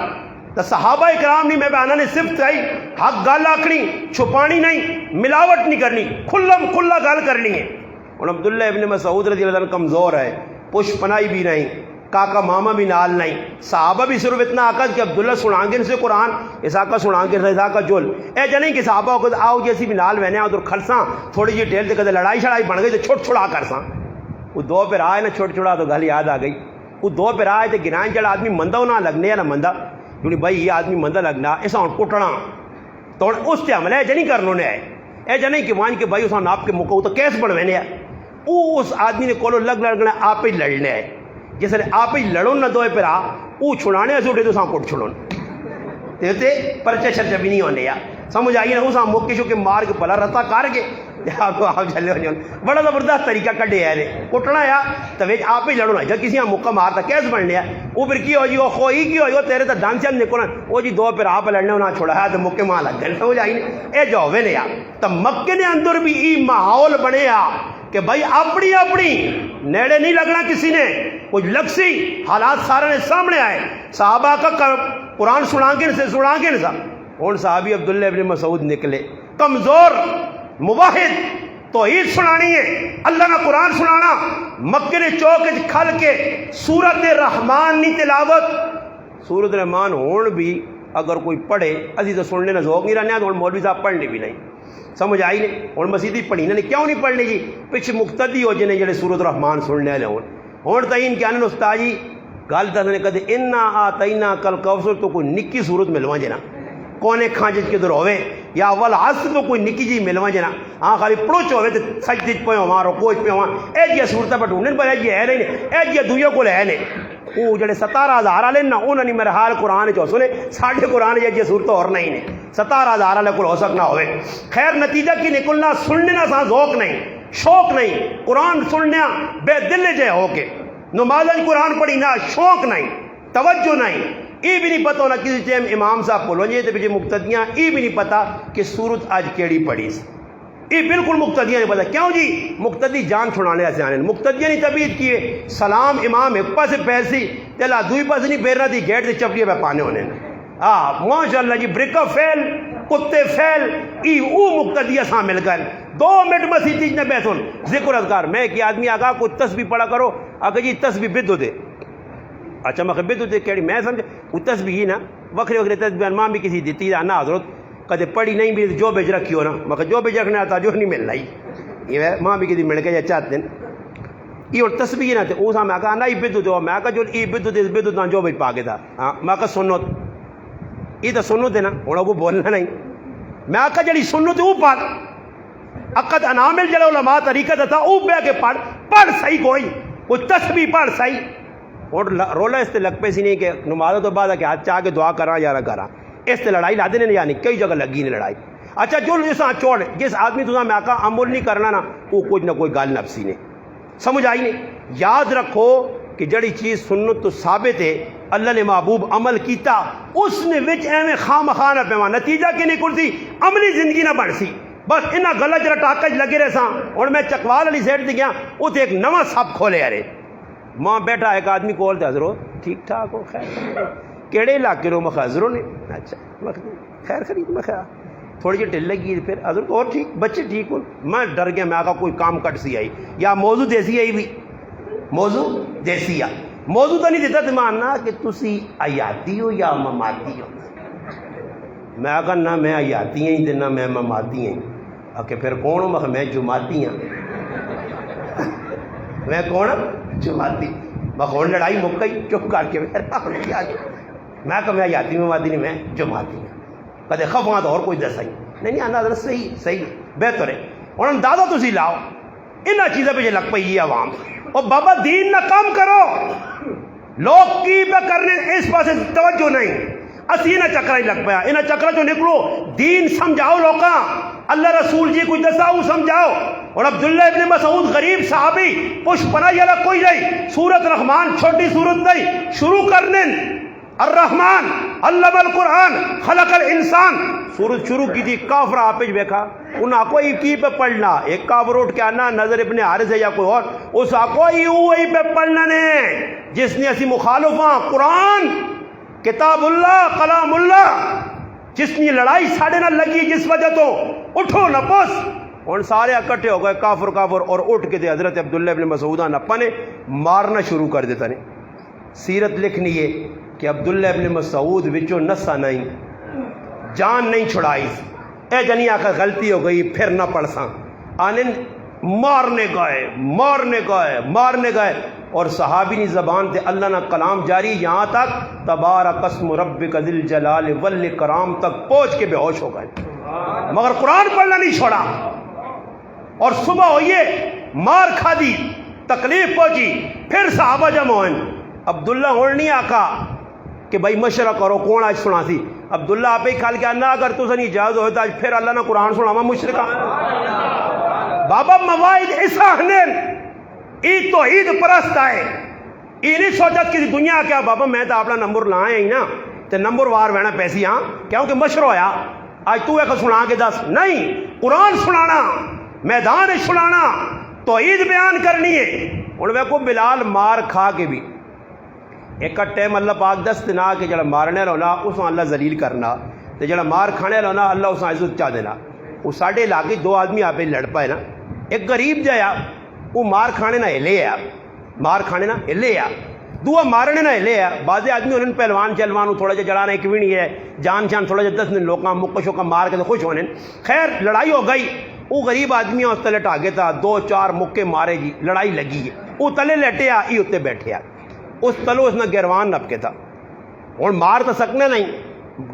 تو صحابہ اکرام نہیں میں بیانہ نے صرف چاہی حق گل آکھنی چھپانی نہیں ملاوٹ نہیں کرنی کھلم کھلا گل کرنی ہے اور عبداللہ ابن مسعود رضی اللہ عنہ کمزور ہے پش پنائی بھی نہیں کاکا ماما بھی نال نہیں صحابہ بھی صرف اتنا آقا کہ عبداللہ سنانگن سے قرآن اساقہ سنانگن سے اساقہ جل اے جنہیں کہ صحابہ کو آؤ جیسی بھی نال وینے اور کھڑساں تھوڑی جی ٹیل دے کدے لڑائی شڑائی بن گئی تو چھوٹ چھڑا کرساں وہ 2 پہ آئے نا چھوٹ چھڑا تو گل یاد آ گئی وہ 2 پہ آئے تو گرائیں جڑا آدمی مندہ نہ لگنے یا نہ مندہ کیونکہ بھائی یہ آدمی مندہ لگنا ایسا ہوں کٹنا تو اس تے عمل ہے جنہیں کرنوں نے آئے اے جنہیں کہ وہاں کہ بھائی اس ناپ کے موقع تو کیس بڑھوینے ہے وہ اس آدمی نے کولو لگنا آپ ہی لڑنے ہے جس نے آپ ہی لڑوں نہ 2 پہ وہ چھڑانے ایسے اٹھے تو ساں کوٹ چھڑون تے پرچے شرچے بھی نہیں ہونے یا سمجھ آئیے نا اس موقع کے مار کے پلا رتا کر کے آپ چلے ہو جاؤں بڑا زبردست طریقہ کڈے ہے کٹنا یا تو آپ ہی لڑنا جب کسی موقع مارتا کیس بننے وہ پھر کی ہو جی وہ خوئی کی ہو تیرے تو ڈانس نکلنا وہ جی 2 پھر آپ لڑنے انہیں چھوڑا ہے تو موقع ماں لگ گئے سمجھ آئی اے جو ہوئے نے تو مکے نے اندر بھی ای ماحول بنے کہ بھائی اپنی نیڑے نہیں لگنا کسی نے کچھ لگ سی حالات سارے نے سامنے آئے صحابہ کا قرآن سنانگن سا ہوں صحابی عبداللہ ابن مسعود نکلے کمزور مواحد توحید سنانی ہے اللہ نے قرآن سنانا مکے نے چوک کھل کے سورت رحمان نہیں تلاوت سورت رحمان ہون بھی اگر کوئی پڑھے ابھی تو سننے نہ ذوق نہیں رہنے تو مولوی صاحب پڑھنے بھی نہیں سمجھ آئی نہیں اور مسیدی پڑھی نے کیوں نہیں پڑھنی جی پچھ مقتدی ہو جنے جڑے سورت رحمان سننے والے ہون تعین کیا نے استاد جی گل دسنے کدے انا آتینا کل کوثر تو کوئی نکی صورت ملواں جنا کونے کھانج کدھر ہوے یا اول عصر تو کوئی نکی جی ملواں جنا ہاں خالی پڑوچ ہوے تے سجدے پے ہواں رکوع پے ہواں اے جی صورتاں پہ ڈھونڈن پر اے جی ہے نہیں اے جی دویا کول ہے نے وہ جڑے 17000 والے نا انہاں نے میرے حال قرآن چ سنے ساڈے قرآن یہ صورت اور نہیں نے 17000 والے کول ہو سکنا ہوئے خیر نتیجہ کی نکلنا سننے نہ سا ذوق نہیں شوق نہیں قرآن سننے بے دل جے ہو کے نمازن قرآن پڑھی نہ شوق نہیں توجہ نہیں یہ بھی نہیں پتہ ہونا کسی ٹائم امام صاحب بولو جی تو پیچھے مقتدیاں یہ بھی نہیں پتہ کہ سورت آج کیڑی پڑھی یہ بالکل مقتدیاں نہیں پتہ کیوں جی مقتدی جان چھڑانے سے آنے مقتدیاں نہیں طبیعت کی ہے سلام امام ایک پاس پیسی تلا دوئی پاس نہیں پھیرنا تھی گیٹ سے چپلیے پہ پانے ہونے ماشاءاللہ جی برکہ فیل کتے فیل ای او مقتدیہ ساں مل گئے 2 منٹ مسیح تیج نے بیتھون ذکر اذکار میں کہ آدمی آگا کوئی تسبیح پڑھا کرو آگا جی تسبیح بدو دے اچھا میں بدو دے کیڑی میں سمجھا وہ تسبیح ہی نا وکھرے وکھرے تسبیح ماں بھی کسی دیتی نا حضرت کدے پڑھی نہیں بھی جو بیج رکھی ہو نا میں جو بیج رکھنے آتا جو نہیں مل رہی یہ ماں بھی کسی مل کے یا چاہتے ہیں یہ اور تسبیح نا تے او سا میں کہا نا ای بدو دے میں کہا جو ای بدو دے بدو نا جو بیج پاکے تھا میں کہا سنو یہ تو سنو دے نا ہونا وہ بولنا نہیں میں کہا جڑی سنو تے او پڑھ اقد انامل جڑا علماء طریقہ تھا او بے کے پڑھ صحیح کوئی تسبیح پڑھ صحیح اور رولا اس تے لگ پے سی نہیں کہ نمازوں تو بعد کہ ہاتھ چاہ کے دعا کرا یا نہ کرا اس تے لڑائی لا دینے یعنی کئی جگہ لگی نہیں لڑائی اچھا جو جیسا چھوڑ جس آدمی تجھا میں کہا عمل نہیں کرنا نا وہ کچھ نہ کوئی گال نفسی نے سمجھ آئی نہیں یاد رکھو کہ جڑی چیز سنت تو ثابت ہے اللہ نے محبوب عمل کیتا اس نے وچ ایویں خام خانہ پیما نتیجہ کی نہیں کرتی عملی زندگی نہ بن سی بس انہاں گلا جرا ٹاکج لگے رہے ساں اور میں چکوال والی سائڈ تے گیا اوتھے ایک نواں سب کھولے ارے ماں بیٹھا ایک آدمی کول تے حضرت ٹھیک ٹھاک ہو خیر کیڑے علاقے رو میں حضرت نے اچھا خیر خرید میں خیر تھوڑی جی ڈل لگی پھر حضرت اور ٹھیک بچے ٹھیک ہو میں ڈر گیا میں آگا کوئی کام کٹ سی آئی یا موضوع دیسی آئی بھی موضوع دیسی آ موضوع تو نہیں دیتا تو ماننا کہ تسی آیاتی ہو یا مماتی ہو میں آگا نہ میں آیاتی ہیں نہ میں مماتی ہیں کہ پھر کون ہوں میں جماعتی ہوں میں کون جماعتی میں کون لڑائی مک گئی چپ کر کے میں کہ میں آیاتی مماتی نہیں میں جماعتی ہوں کدے خفاں تو اور کوئی دسا ہی نہیں آنا حضرت صحیح بہتر ہے اور اندازہ تسی لاؤ انہاں چیزیں پہ لگ پئی یہ عوام اور بابا دین نہ کام کرو لوگ کی پہ کرنے اس پاس توجہ نہیں اسی نہ چکرا ہی لگ پیا انہاں چکرا جو نکلو دین سمجھاؤ لوکاں اللہ رسول جی کوئی دساؤ سمجھاؤ اور عبداللہ ابن مسعود غریب صحابی پش پناہی والا کوئی نہیں سورت رحمان چھوٹی سورت نہیں شروع کرنے الرحمن علم القرآن خلق الانسان سورت شروع کی تھی کافر آپج بیکھا انہاں کوئی کی پہ پڑھنا ایک کافر اٹھ کے آنا نظر ابن حارث ہے یا کوئی اور اس کوئی وہی پہ پڑھنا نے جس نے اسی مخالفاں قرآن کتاب اللہ کلام اللہ جس نے لڑائی ساڑھے نہ لگی جس وجہ تو اٹھو نہ پس اور سارے اکٹھے ہو گئے کافر اور اٹھ کے دے حضرت عبداللہ ابن مسعودہ نہ پنے مارنا شروع کر دیتا نے سیرت لکھنی ہے کہ عبداللہ ابن مسعود وچوں نسا نہیں جان نہیں چھڑائی اے جنی آخر غلطی ہو گئی پھر نہ پڑھ ساں آنے مارنے گئے اور صحابی نی زبان تے اللہ نہ کلام جاری یہاں تک تبارک اسم ربک ذی الجلال والاکرام تک پہنچ کے بے ہوش ہو گئے مگر قرآن پڑھنا نہیں چھوڑا اور صبح ہوئیے مار کھا دی تکلیف پہنچی پھر صحابہ جمع ہوئے عبداللہ ہون نہیں آکا کہ بھائی مشورہ کرو کون آج سنا سی عبداللہ آپ ہی کھال کے انا اگر تو سنی اجازت ہوتا آج پھر اللہ نہ قرآن سنا مشرکہ بابا موائد ایسا ہنین عید تو عید پرست آئے یہ نہیں سوچا کسی دنیا کیا بابا میں تو اپنا نمبر لائے ہی نا تو نمبر وار وینا پیسی ہاں کیونکہ مشورہ ہویا آج تو ایک سنا کے دس نہیں قرآن سنانا میدان سنانا تو عید بیان کرنی ہے اور وہ کو بلال مار کھا کے بھی ایک ٹائم اللہ پاک دست نہ کہ جڑا مارنے رونا اس اللہ ذلیل کرنا تو جڑا مار کھانے رونا اللہ اس عزت چاہ دینا وہ ساڑھے علاقے 2 آدمی آپ لڑ پائے نا ایک غریب جایا وہ مار کھانے نہ ہلے آ مار کھانے نہ ہلے آ دعا مارنے نہ ہلے آ بعض آدمی انہوں پہلوان چلوان تھوڑا جا جڑانا ایک بھی نہیں ہے جان شان تھوڑا جا 10 دن لوکاں مکہ شوکا مار کے تو خوش ہونے خیر لڑائی ہو گئی وہ غریب آدمی اس تلے ٹاگے تھا 2-4 مکے مارے جی لڑائی لگی ہے وہ تلے لیٹے آ یہ اتنے بیٹھے آ اس تلو اس نے گروان نپ کے تھا اور مار تو سکنے نہیں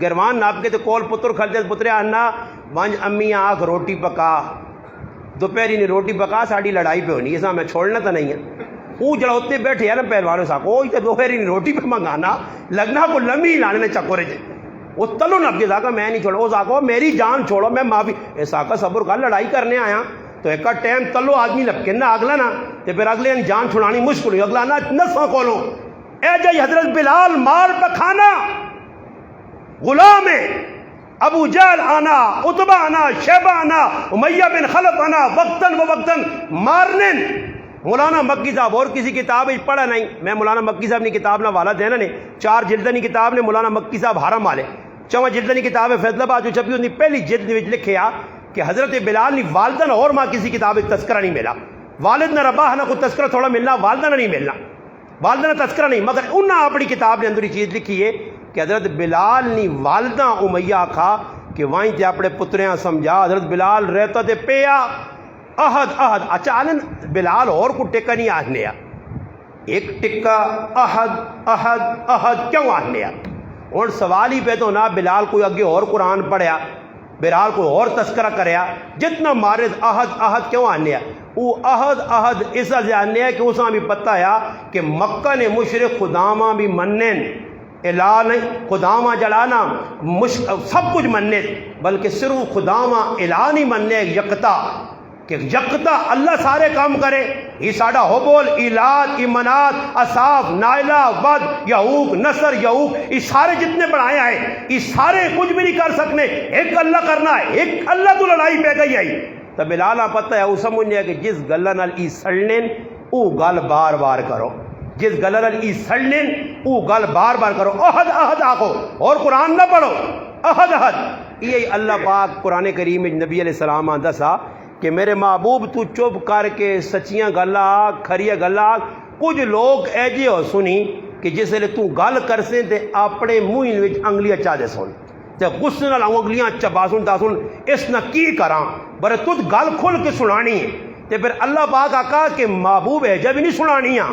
گروان نپ کے تو کول پتر کھلتے پترے آنا ونج امی آنکھ روٹی پکا دوپہری نے روٹی پکا ساڑی لڑائی پہ ہونی ایسا میں چھوڑنا تو نہیں ہے وہ جڑا اتنے بیٹھے ہے نا پہلوانوں سا کوئی تو دوپہری نے روٹی پہ منگانا لگنا کو لمبی لانے نے چکورے جے وہ تلو نپ کے ساکا میں نہیں چھوڑا وہ ساکو میری جان چھوڑو میں معافی ایسا کا صبر کا لڑائی کرنے آیا تو ایک ٹائم تلو آدمی لپ کے نہ اگلا نا تو پھر اگلے جان چھڑانی مشکل ہوئی اگلا نہ کھولو اے جائی حضرت بلال مار پہ کھانا غلام ابو جہل آنا عتبہ آنا شیبہ آنا امیہ بن خلف آنا وقتاً و وقتاً مارنے مولانا مکی صاحب اور کسی کتاب پڑھا نہیں، میں مولانا مکی صاحب نے کتاب نہ والا دینا نے 4 جلدنی کتاب نے مولانا مکی صاحب حرم والے 4 جلدنی کتاب ہے فیصل آباد جو چھپی ہوتی پہلی جلد وچ لکھیا کہ حضرت بلال نے والدہ اور ماں کسی کتاب تذکرہ نہیں ملا، والد نہ رباہ نہ کوئی تذکرہ تھوڑا ملنا، والدہ نہ نہیں ملنا، والدہ نہ تذکرہ نہیں، مگر انہاں اپنی کتاب نے اندر یہ چیز لکھی ہے کہ حضرت بلال نے والدہ امیہ آکھا کہ وہیں تے اپنے پتریاں سمجھا حضرت بلال رہتا تے پیا احد احد، اچھا آلن بلال اور کو ٹکا نہیں آہنے ایک ٹکا احد احد احد کیوں آہنے اور سوال ہی پہ تو نہ بلال کوئی اگے اور قرآن پڑھیا، بلال کوئی اور تذکرہ کریا، جتنا مارد احد احد کیوں آنے وہ احد احد اس سے آنے کہ اس بھی پتہ ہے کہ مکہ نے مشرق خداواں بھی منن الہ نہیں، خداواں جلانا سب کچھ مننے، بلکہ صرف خداواں الہ نہیں مننے یکتا، کہ یکتا اللہ سارے کام کرے، یہ ساڑا حبول ایلات ایمانات اصاف نائلہ ود یعوق نصر یعوق یہ سارے جتنے بڑھائے ہیں یہ سارے کچھ بھی نہیں کر سکنے، ایک اللہ کرنا ہے، ایک اللہ تو لڑائی پہ گئی ہے۔ تو بلالا پتہ ہے وہ سمجھنے کہ جس گلہ نال ای سڑنے او گل بار بار کرو، جس گلہ نال ای سڑنے او گل بار بار کرو، احد احد آکھو اور قرآن نہ پڑھو، احد احد۔ یہ اللہ پاک قرآن کریم نبی علیہ السلام آندہ سا کہ میرے محبوب تو چپ کر کے سچیاں گلا کھریاں گلا، کچھ لوگ ایجے ہو سنی کہ جس لئے تو گل کرسیں تے اپنے منہ وچ انگلیاں چاہ دے سن تے غصے نال انگلیاں چبا سن تا سن اس نہ کی کراں برے تجھ گل کھل کے سنانی ہے تے پھر اللہ پاک آقا کہ محبوب ایجا بھی نہیں سنانیاں،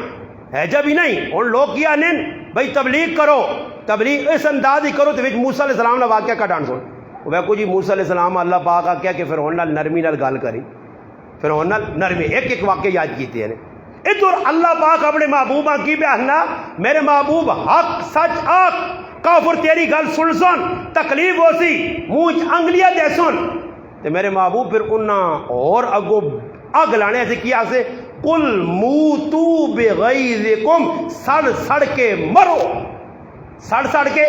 ایجا بھی نہیں، اور لوگ کیا نین بھئی تبلیغ کرو، تبلیغ اس انداز ہی کرو تے وچ موسیٰ علیہ السلام نے واقعہ کا ڈان سن وہ کو جی موسیٰ علیہ السلام اللہ پاک آ کیا کہ فرعون نال نرمی نال گل کری، فرعون نال نرمی ایک ایک واقعہ یاد کیتے ہیں ادھر اللہ پاک اپنے محبوبہ کی بیاننا میرے محبوب حق سچ آق کافر تیری گل سن تکلیف ہو سی منہ انگلیاں دے سن تے میرے محبوب پھر انہاں اور اگو اگ لانے سے کیا سے قل موتو بغیظکم سڑ کے مرو، سڑ کے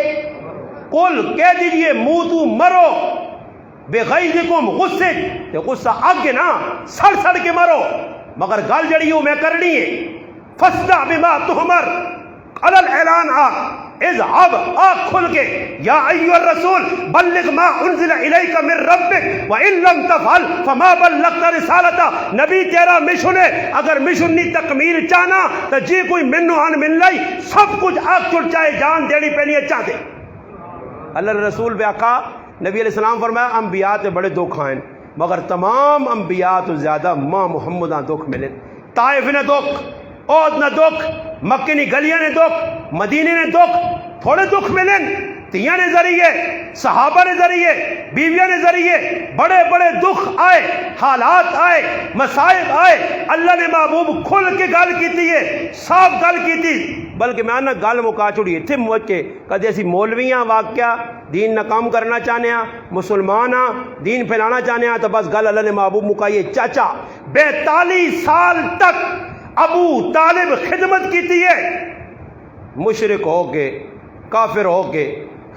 قل کہہ دیجئے موتو مرو بغیظکم غصے تے غصہ آگے نا سڑ کے مرو، مگر گل جڑی ہوں میں کرنی ہے فصدع بما تؤمر علل اعلان اذهب کھل کے یا ایھا الرسول بلغ ما انزل الیک من ربک وان لم تفعل فما بلغت رسالتہ، نبی تیرا مشن ہے، اگر مشن نہیں تکمیل چاہنا تو جی کوئی منو آن مل لائی سب کچھ آگ چڑ چاہے جان دینی پینی ہے چاہ دے۔ اللہ رسول بے آقا نبی علیہ السلام فرمایا انبیاء تے بڑے دکھ آئیں مگر تمام انبیاء تو زیادہ ماں محمد دکھ ملیں، طائف نے دکھ، عہد نے دکھ، مکہ نے گلیاں نے دکھ، مدینے نے دکھ، تھوڑے دکھ ملیں، تیاں نے ذریعے صحابہ نے ذریعے بیویاں نے ذریعے بڑے بڑے دکھ آئے، حالات آئے، مصائب آئے، اللہ نے محبوب کھل کے گل کیتی ہے، صاف گل کیتی، بلکہ میں آنا گل مکا چھوڑی تھے موت کے کدے ایسی مولویاں واقعہ دین نہ کام کرنا چاہنے ہیں، مسلمان دین پھیلانا چاہنے ہیں تو بس گل اللہ نے محبوب مکائیے چاچا 42 سال تک ابو طالب خدمت کیتی ہے، مشرک ہو کے کافر ہو کے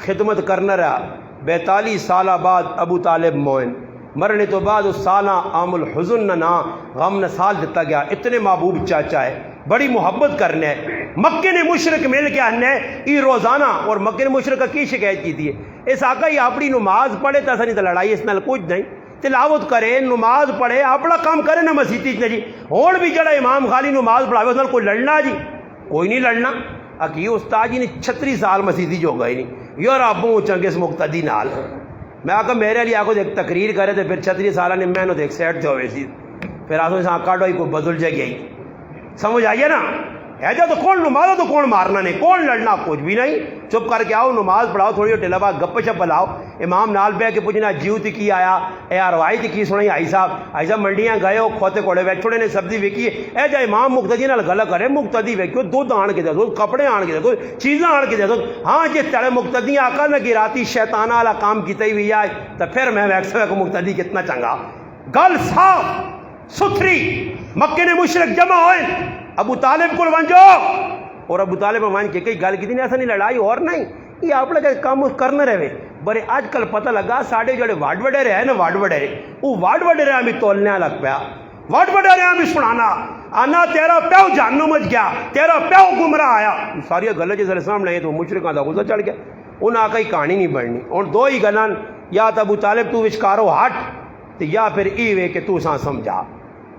خدمت کرنا رہا، 42 سالہ بعد ابو طالب موئن مرنے تو بعد اس سالہ عام الحزن نہ غم نہ سال دیتا گیا، اتنے محبوب چاچا ہے، بڑی محبت کرنے ہے، مکہ نے مشرک مل کے آنے ای روزانہ، اور مکہ نے مشرک کی شکایت کی تھی اس آقا یہ اپنی نماز پڑھے تا سنی تا لڑائی اس نال کچھ نہیں، تلاوت کرے نماز پڑھے اپنا کام کرے نہ مسیتی نے جی، اور بھی جڑا امام خالی نماز پڑھاوے اس نال کوئی لڑنا جی، کوئی نہیں لڑنا، اکی استاد جی نے 36 سال مسیتی جو گئے نہیں یار ابو چنگس مقتدی نال، میں آقا میرے لیے آقا ایک تقریر کرے تو پھر 36 سالہ نے میں نے ایک سیٹ جو ہوئے سی پھر آسو سے کاٹو ہی کوئی بدل جائے گئی، سمجھ آئیے نا، ایجا تو کون نمازا تو کون مارنا نہیں، کون لڑنا کچھ بھی نہیں، چپ کر کے آؤ نماز پڑھاؤ، تھوڑی ٹیلا بات گپ شپ لاؤ، امام نال بہ کے پوچھنا جیو تی کی آیا اے روایت کی سنائی آئی صاحب منڈیاں گئے ہو کھوتے کوڑے بیٹھوڑے نے سبزی ویکھی اے جا امام مقتدی نال گل کرے، مقتدی ویکھو دودھ آن کے دے دو، کپڑے آن کے دے دو، چیزاں آن کے دے دو، ہاں جی تیرے مقتدی آقا نے گراتی شیطانہ والا کام کیتا ہی ہوئی ہے تو پھر میں ویکسا کو مقتدی کتنا چنگا، گل صاف ستھری، مکے نے مشرک جمع ہوئے ابو طالب کو ونجو، اور ابو طالب مان کے کئی گل کی نہیں ایسا نہیں لڑائی اور نہیں، یہ آپ لگا کام کرنا رہے بڑے آج کل پتہ لگا ساڑھے جڑے واڈ وڈے رہے نا واڈ وڈے وہ واڈ وڈے رہے بھی تولنے لگ پیا، واڈ وڈے رہے بھی سنانا، آنا تیرا پیو جہنم مچ گیا، تیرا پیو گمراہ آیا، ساری گلیں جس سامنے آئی تو مشرکاں دا غصہ چڑھ گیا، انہیں آ کے کہانی نہیں بڑھنی۔ اور دو ہی گلاں، یا تو ابو طالب تو وچکارو ہٹ، یا پھر ای وے کہ تو ساں سمجھا۔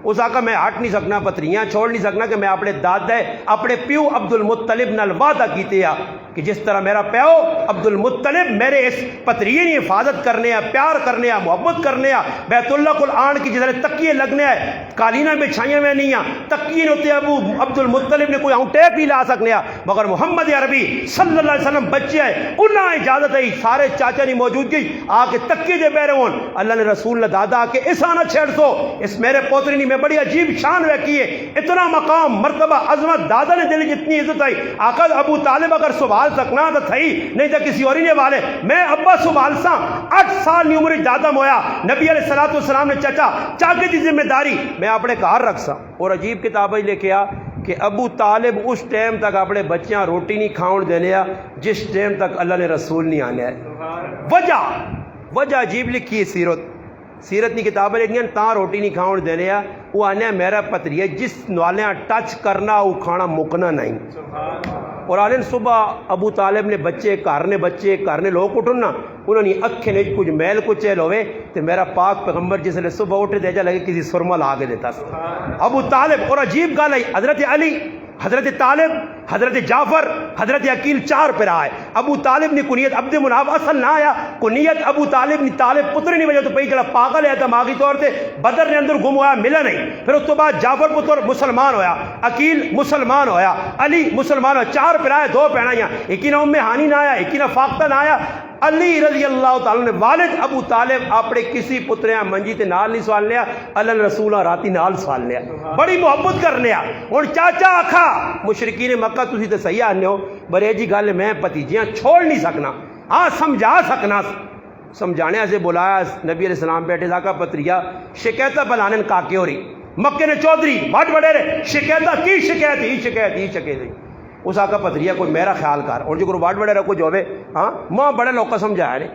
اس آقا میں ہٹ نہیں سکنا، پتریاں چھوڑ نہیں سکنا کہ میں اپنے دادا اپنے پیو عبد المطلب نال وعدہ کیتے آ کہ جس طرح میرا پیو عبد المطلب میرے اس پتریے کی حفاظت کرنے آ، پیار کرنے آ، محبت کرنے آ، بیت اللہ کو آن کی جس تکیے لگنے آئے، قالینہ بچھائیاں میں نہیں آ، تکیے ہوتے ابو عبد المطلب نے کوئی ٹیک نہیں لا سکنے آ، مگر محمد عربی صلی اللہ علیہ وسلم بچے آئے، انہاں اجازت ہے سارے چاچا نہیں موجود گئی آ کے تکیے دے بیرے ہون، اللہ نے رسول نے دادا آ کے ایسا نہ چھیڑ سو، اس میرے پوتری نہیں میں بڑی عجیب شان ویکھی ہے، اتنا مقام مرتبہ عظمت دادا نے دل جتنی عزت آئی، آقا ابو طالب اگر سبحان سکنا تو تھئی نہیں تو کسی اور ہی نے والے، میں ابا سبحان سا 8 سال کی عمر دادا مویا، نبی علیہ الصلوۃ والسلام نے چچا چاگے دی ذمہ داری میں اپنے گھر رکھ سا۔ اور عجیب کتاب لے کے آ کہ ابو طالب اس ٹائم تک اپنے بچیاں روٹی نہیں کھاؤن دینے آ جس ٹائم تک اللہ نے رسول نہیں آنے آئے۔ وجہ عجیب لکھی ہے سیرت کی کتابیں لکھنی تا روٹی نہیں کھاؤن دینے آ، وہ آنے میرا پتری ہے جس نوالیاں ٹچ کرنا وہ کھانا مکنا نہیں۔ اور آلین صبح ابو طالب نے بچے گھر نے لوگ اٹھنا، انہوں نے اکھے نے کچھ میل کچھ چیل ہوئے تو میرا پاک پیغمبر جس نے صبح اٹھے دے جا لگے کسی سرما لا کے دیتا ابو طالب۔ اور عجیب گل ہے حضرت علی، حضرت طالب، حضرت جعفر، حضرت عقیل 4 پر آئے۔ ابو طالب نے کنیت عبد مناف اصل نہ آیا، کنیت ابو طالب نے طالب پتر نہیں وجہ تو پہی جڑا پاگل ہے دماغی طور سے بدر نے اندر گم ہوا ملا نہیں، پھر اس تو بعد جعفر پتر مسلمان ہویا، عقیل مسلمان ہویا، علی مسلمان ہویا، 4 پر آئے 2 پہنائیاں، ایک نہ ام ہانی نہ آیا، ایک نہ فاختہ نہ آیا۔ علی رضی اللہ تعالیٰ نے والد ابو طالب اپنے کسی پتریاں منجی تے نال نہیں سوال لیا، اللہ رسولہ راتی نال سوال لیا، بڑی محبت کر لیا۔ اور چاچا آکھا مشرکین مکہ تسی تے صحیح آنے ہو برے جی گل میں پتیجیاں چھوڑ نہیں سکنا، ہاں سمجھا سکنا، سمجھانے سے بلایا نبی علیہ السلام بیٹھے ساکا پتریا شکایتہ بلانن کاکے ہو رہی مکے نے چودھری بڑھ بڑے رہے شکایتہ کی شکایت اس آقا پتریا کوئی میرا خیال کر، اور جو واٹ وڈیرا کچھ ہوئے ہاں ماں بڑے لوگ کا سمجھایا نے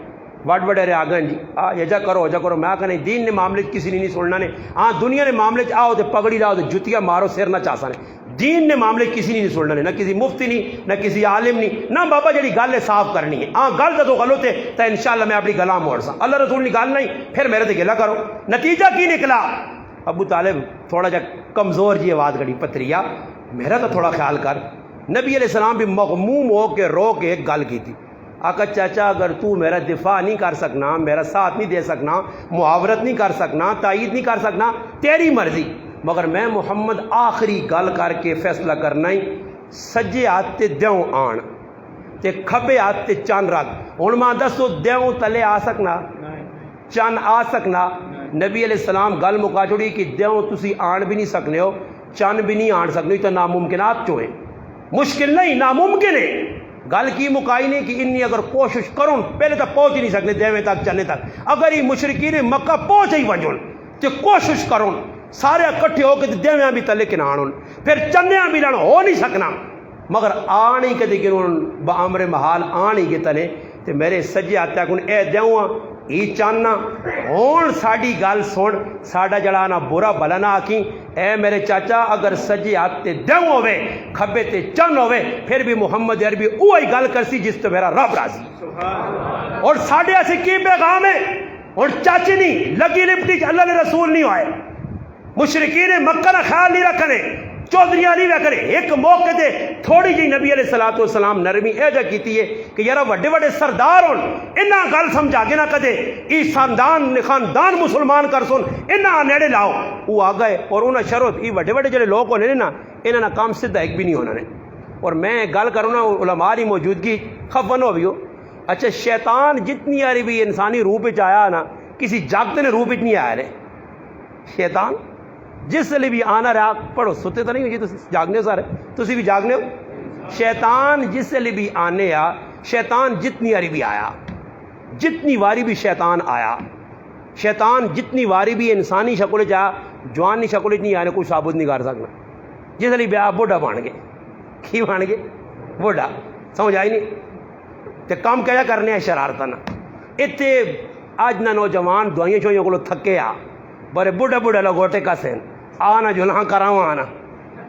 واٹ وڈیرے آگے جی یہ جا کرو میں کہ نہیں دین نے معاملے کسی نے نہیں سننا نے، ہاں دنیا نے معاملے آؤ تو پگڑی لاؤ تو جتیاں مارو سر نہ چاسا نے، دین نے معاملے کسی نے نہیں سننا نے، نہ کسی مفتی نہیں نہ کسی عالم نہیں، نہ بابا جڑی گل ہے صاف کرنی ہے، ہاں گل تو غلط ہے تو انشاءاللہ میں اپنی گلاں موڑ سا، اللہ رسول کی گل نہیں پھر میرے تے گلا کرو۔ نتیجہ کی نکلا؟ ابو طالب تھوڑا جا کمزور جی آواز کڑی پتریا میرا تو تھوڑا خیال کر۔ نبی علیہ السلام بھی مغموم ہو کے رو کے ایک گل کی تھی، آقا چاچا اگر تو میرا دفاع نہیں کر سکنا، میرا ساتھ نہیں دے سکنا، معاورت نہیں کر سکنا، تائید نہیں کر سکنا، تیری مرضی، مگر میں محمد آخری گل کر کے فیصلہ کرنا ہی سجے ہاتھ تے دیوں آن تے کھبے ہاتھ تے چان رکھ، ہن ماں دسو دیوں تلے آ سکنا چان آ سکنا؟ نبی علیہ السلام گل مکا چھوڑی کہ دیوں تسی آن بھی نہیں سکنے ہو چان بھی نہیں آن سکنے، تو ناممکنات چوئے مشکل نہیں ناممکن ہے۔ گل کی مکائی نے کہ انی اگر کوشش کروں پہلے تو پہنچ ہی نہیں سکنے دیویں تک چنے تک، اگر یہ مشرکین مکہ پہنچ ہی وجن تو کوشش کروں سارے اکٹھے ہو کے دیویں بھی تلے کنان پھر چنیاں بھی لڑ ہو نہیں سکنا، مگر آن ہی کدی گن بامر محال آن ہی گے تلے تو میرے سجے آتا کن اے دیواں یہ چاننا ہون ساڑی گل سن ساڑا جڑا نہ برا بلا نہ آکیں، اے میرے چاچا اگر سجے آتے دیوں ہوئے کھبے تے چن ہوئے پھر بھی محمد عربی اوہی گل کرسی جس تو میرا رب راضی۔ اور ساڑے ایسے کی پیغام ہے اور چاچی نہیں لگی لپٹی اللہ نے رسول نہیں ہوئے، مشرکین مکہ نہ خیال نہیں رکھنے، چودھریاں نہیں رکھنے، ایک موقع دے تھوڑی جی نبی علیہ السلام نرمی اے جا کیتی ہے کہ یارا وڈے وڈے سردار ہون انہاں گل سمجھا کے نہ کدے ای خاندان مسلمان کر سن انہاں نیڑے لاؤ، وہ آ گئے اور انہاں شروط ای وڈے وڈے جڑے لوگ ہونے نا انہاں نا کام سدھا ایک بھی نہیں ہونا نے۔ اور میں گل کروں نا علماء کی موجودگی خفن ہو بھی ہو، اچھا شیطان جتنی آری بھی انسانی روپ وچ آیا نا کسی جاگتے نے روپ وچ نہیں آیا رہے، شیطان جس لئے بھی آنا رہا پڑھو ستے تو نہیں ہو جی تسی جاگنے ہو سارے تسی بھی جاگنے ہو، شیطان جس لئے بھی آنے آ شیطان جتنی آری بھی آیا جتنی واری بھی شیطان آیا، شیطان جتنی واری بھی انسانی شکل جا جوانی شکل نہیں آنے کوئی ثابت نہیں کر سکنا، جس لئے بھی آپ بوڑھا بن گئے کی بن گئے بوڑھا سمجھ آئی نہیں تے کام کیا کرنے ہیں شرارتاں اتنے آج نہ نوجوان دوائیاں چوئیوں کو تھکے آ بڑے بوڑھے بوڑھے لوگ گوٹے کا سین آنا جو نہ کراؤں آنا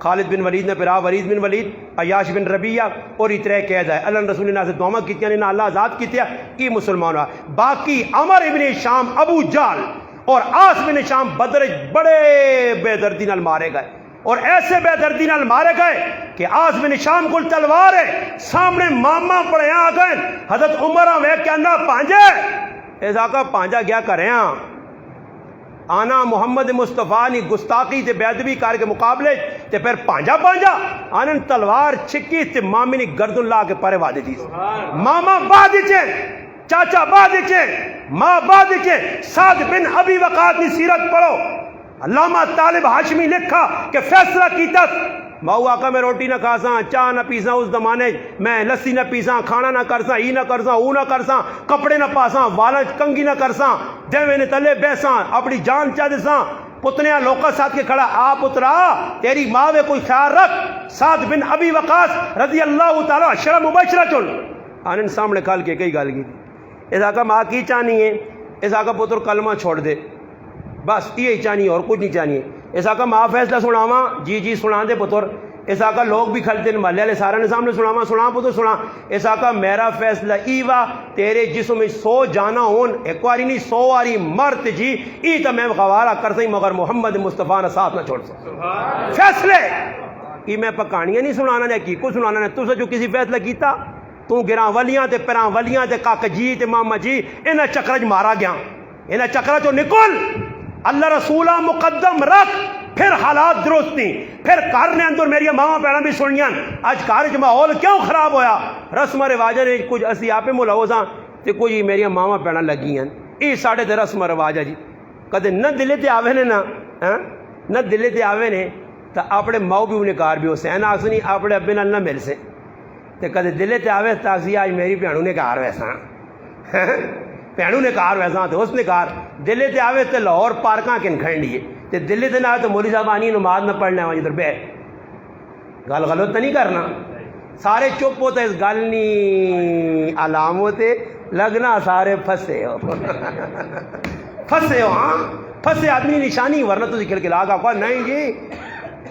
خالد بن ولید نے پھر ولید بن ولید عیاش بن ربیہ اور اترے قید ہے اللہ رسول اللہ سے دعا کیتیا نے اللہ آزاد کیتیا کی مسلمان ہوا باقی عمر ابن شام ابو جال اور آس بن شام بدر بڑے بے دردی نال مارے گئے اور ایسے بے دردی نال مارے گئے کہ آس بن شام کو تلوار ہے سامنے ماما پڑے آ گئے حضرت عمر وے کہنا پانجے اس آقا پانجا گیا کریں آنا محمد مصطفیٰ نے گستاخی تے بے ادبی کر کے مقابلے تے پھر پانجا آنن تلوار چھکی تے مامی نے گردن لا کے پرے وادی دی ماما بعد چے چاچا بعد چے ماں بعد چے سعد بن ابی وقاص کی سیرت پڑھو علامہ طالب ہاشمی لکھا کہ فیصلہ کیتا ماؤ آقا میں روٹی نہ کھاساں چاہ نہ پیساں اس زمانے میں لسی نہ پیساں کھانا نہ کرساں ای نہ کرساں او نہ کرساں کپڑے نہ پاساں والا کنگی نہ کرساں دیوے نے تلے بیساں اپنی جان چاہ دساں پتنیاں لوکا ساتھ کے کھڑا آ پترا تیری ماں وے کوئی خیال رکھ سعد بن ابی وقاص رضی اللہ تعالی عشرہ مبشرہ چن آنن سامنے کھال کے کئی گال کی اس آقا ماں کی چاہنی ہے اس آقا پتر کلمہ چھوڑ دے بس یہی چاہیے اور کچھ نہیں چاہیے اس آقا ماں فیصلہ سناواں جی سنا دے پتر اس آقا لوگ بھی کھلتے ہیں محلے والے سارے نے سامنے سناواں سنا پتر سنا اس آقا میرا فیصلہ ایوا تیرے جسم میں 100 جانا ہون ایک واری نہیں 100 واری مرت جی ای تو میں گوارا کر سیں مگر محمد مصطفیٰ نے ساتھ نہ چھوڑ سکتا فیصلے کی میں پکانیاں نہیں سنانا نے کی کو سنانا نے تو سے جو کسی فیصلہ کیتا تو گراں ولیاں تے پراں ولیاں تے کاک جی تے ماما جی انہاں چکرج مارا گیا انہاں چکرا چوں نکل اللہ رسولہ مقدم رکھ پھر حالات درست نہیں پھر گھر نے اندر میری ماما پیڑاں بھی سنیاں اج گھر وچ ماحول کیوں خراب ہویا رسم رواج نے کچھ اسی آپ ملوثاں تے کچھ میری ماما پیڑاں لگیاں یہ ساڈے تے رسم رواج ہے جی کدے نہ دلے تے آوے نے نہ دلے تے آوے نے تو اپنے ماؤ بھی انہیں کار بھی ہو سین آخسنی اپنے ابے نال نہ مل سے تے کدے دلے تے آوے تاکسی آج میری بھینوں نے کار ویسا بھینوں نے کار ویسا تو اس نے کار دلے تے آوے تے لاہور پارکاں کن کھڑن لیے تے دلے تے نہ آوے تو مولوی صاحب آنی نماز نہ پڑھنے وہاں جدھر بے گل غلط تو نہیں کرنا سارے چپ ہوتے اس گل نہیں علاموں تے لگنا سارے پھسے ہو پھسے ہو ہاں پھسے آدمی نشانی ورنہ تو کھل کے لاگا کہا نہیں جی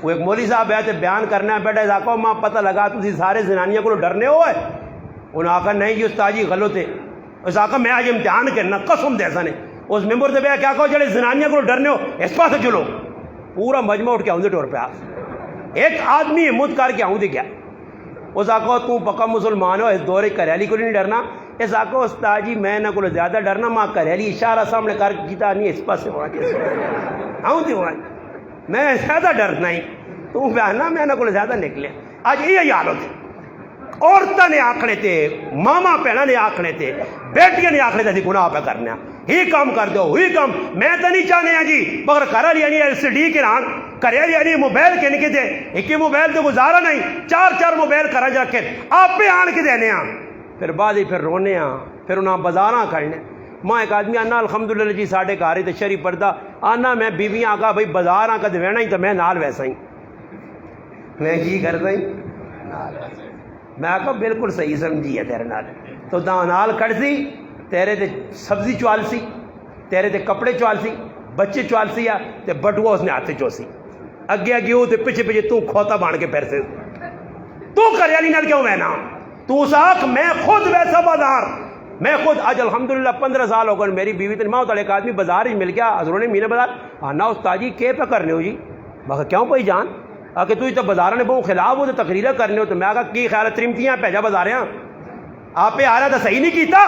وہ ایک مولوی صاحب ہے بیان کرنا ہے بیٹا اس ماں پتہ لگا تھی سارے زنانیاں کو ڈرنے ہوئے انہوں نے آخر نہیں جی استاد جی غلط ہے اس آخر میں آج امتحان کرنا قسم دے سنے اس ممبر سے بیا کیا کہو جڑے زنانیاں کو ڈرنے ہو اس پاس چلو پورا مجمع اٹھ کے آؤں دے ٹور پہ آ ایک آدمی ہمت کر کے آؤں دے گیا اس آخو تو پکا مسلمان ہو اس دورے کریالی کو نہیں ڈرنا اس آخو استاد جی میں نہ کو زیادہ ڈرنا ماں کریالی اشارہ سامنے کر کیتا نہیں اس پاس سے ہونا کے آؤں دے ہونا میں زیادہ ڈرنا ہی تو بہنا میں نہ کو زیادہ نکلے آج یہ حالت ہے عورتیں نے آکھنے تے ماما پیڑا نے آکھنے تے بیٹیاں نے آکھنے تے گناہ پہ کرنے ہی کام کر دو ہی کام میں تو نہیں چاہنے ہیں جی مگر کرا لیا نہیں LCD کے ران کرے لیا نہیں موبائل کے نکے دے ایک موبائل تو گزارا نہیں چار موبائل کرا جا کے آپ پہ آن کے دینے ہاں پھر بعد ہی پھر رونے ہاں پھر انہاں بازاراں کھڑنے ماں ایک آدمی آنا الحمدللہ جی ساڑھے کاری تے شری پردہ آنا میں بیویاں آگا بھائی بازاراں کا دوینا ہی تو میں نال ویسا ہی میں جی کرتا ہی میں آقا بالکل صحیح سمجھی ہے تیرے نال تو نال کھڑ سی تیرے تے سبزی چوال سی تیرے تے کپڑے چوال سی بچے چوال سی یا تے بٹوا اس نے ہاتھ چو سی اگے اگے ہو تے پیچھے تو کھوتا بان کے پھر سے تو کریالی نال کیوں وینا تو ساکھ میں خود ویسا بازار میں خود آج الحمدللہ 15 سال ہو گئے میری بیوی تے ماں ایک آدمی بازار ہی مل گیا حضروں نے میرے بازار آنا استاد جی کے پہ کرنے ہو جی میں کیوں پہ جان کہ تو تو بازار نے بہت خلاف ہو تو تقریریں کرنے ہو تو میں کہا کی خیال ہے ترمتیاں بھیجا بازار آپ پہ آ رہا تو صحیح نہیں کیتا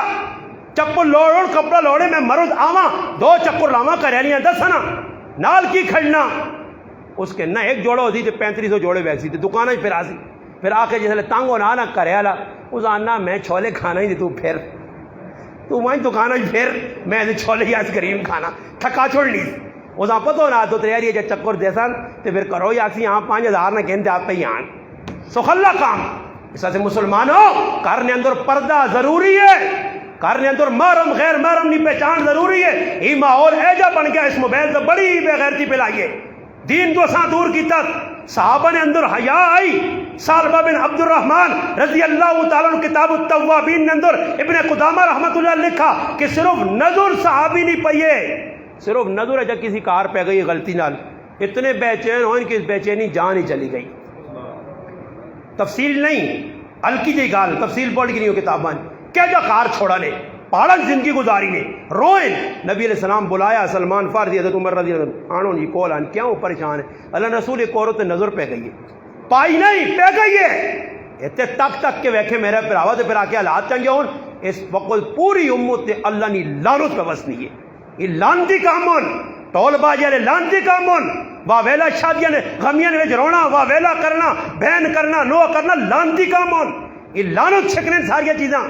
چپل لوڑ کپڑا لوڑے میں مرد آواں 2 چکر لاواں کریالیاں دسنا نال کی کھڑنا اس کے نہ ایک جوڑا ہوتی تو 3500 جوڑے ویسی تھے دکانیں پھر آسی پھر آ کے جیسے تنگ ہونا نہ کریالا اس آنا میں چھولے کھانا ہی تو پھر تو وہیں دکانیں پھر میں چھولے یا آئس کریم کھانا تھکا چھوڑ لی اس آپ پتہ ہونا تو تیاری جب چکر دیسان تو پھر کرو یا سی یہاں 5000 نہ کہتے آپ پہ یہاں سخلا کام اس سے مسلمانوں کرنے اندر پردہ ضروری ہے کرنے اندر محرم غیر محرم نہیں پہچان ضروری ہے یہ ماحول ایجا بن گیا اس موبائل تو بڑی بے غیرتی پہ لائیے دین تو ساں دور کی تک صحابہ نے اندر حیا آئی سالبہ بن عبد الرحمن رضی اللہ تعالیٰ کتاب التوابین نے اندر ابن قدامہ رحمت اللہ لکھا کہ صرف نظر صحابی نہیں پئیے صرف نظر ہے جب کسی کار پہ گئی غلطی نال اتنے بے چین ہو ان کی بے چینی جان ہی چلی گئی. تفصیل نہیں ہلکی جی گال تفصیل پڑھ کی نہیں ہو کتاباں کیا جا کار چھوڑا نے پہاڑا زندگی گزاری نے روئیں. نبی علیہ السلام بلایا سلمان فارسی حضرت عمر رضی اللہ عنہ آنو جی کول آن کیوں پریشان ہے. اللہ رسول ایک عورت نظر پہ گئی ہے پائی نہیں پہ گئی ہے اتنے تک تک کے ویکھے میرے پراوا تے پھر آ کے حالات چنگے ہون. اس وقت پوری امت تے اللہ نی لعنت پہ وسنی ہے. یہ لانتی کامون ٹول باجی والے لانتی کامون واہ ویلا شادیاں نے غمیاں نے رونا واہ ویلا کرنا بہن کرنا نو کرنا لانتی کامون. یہ لعنت چھکنے ساری چیزاں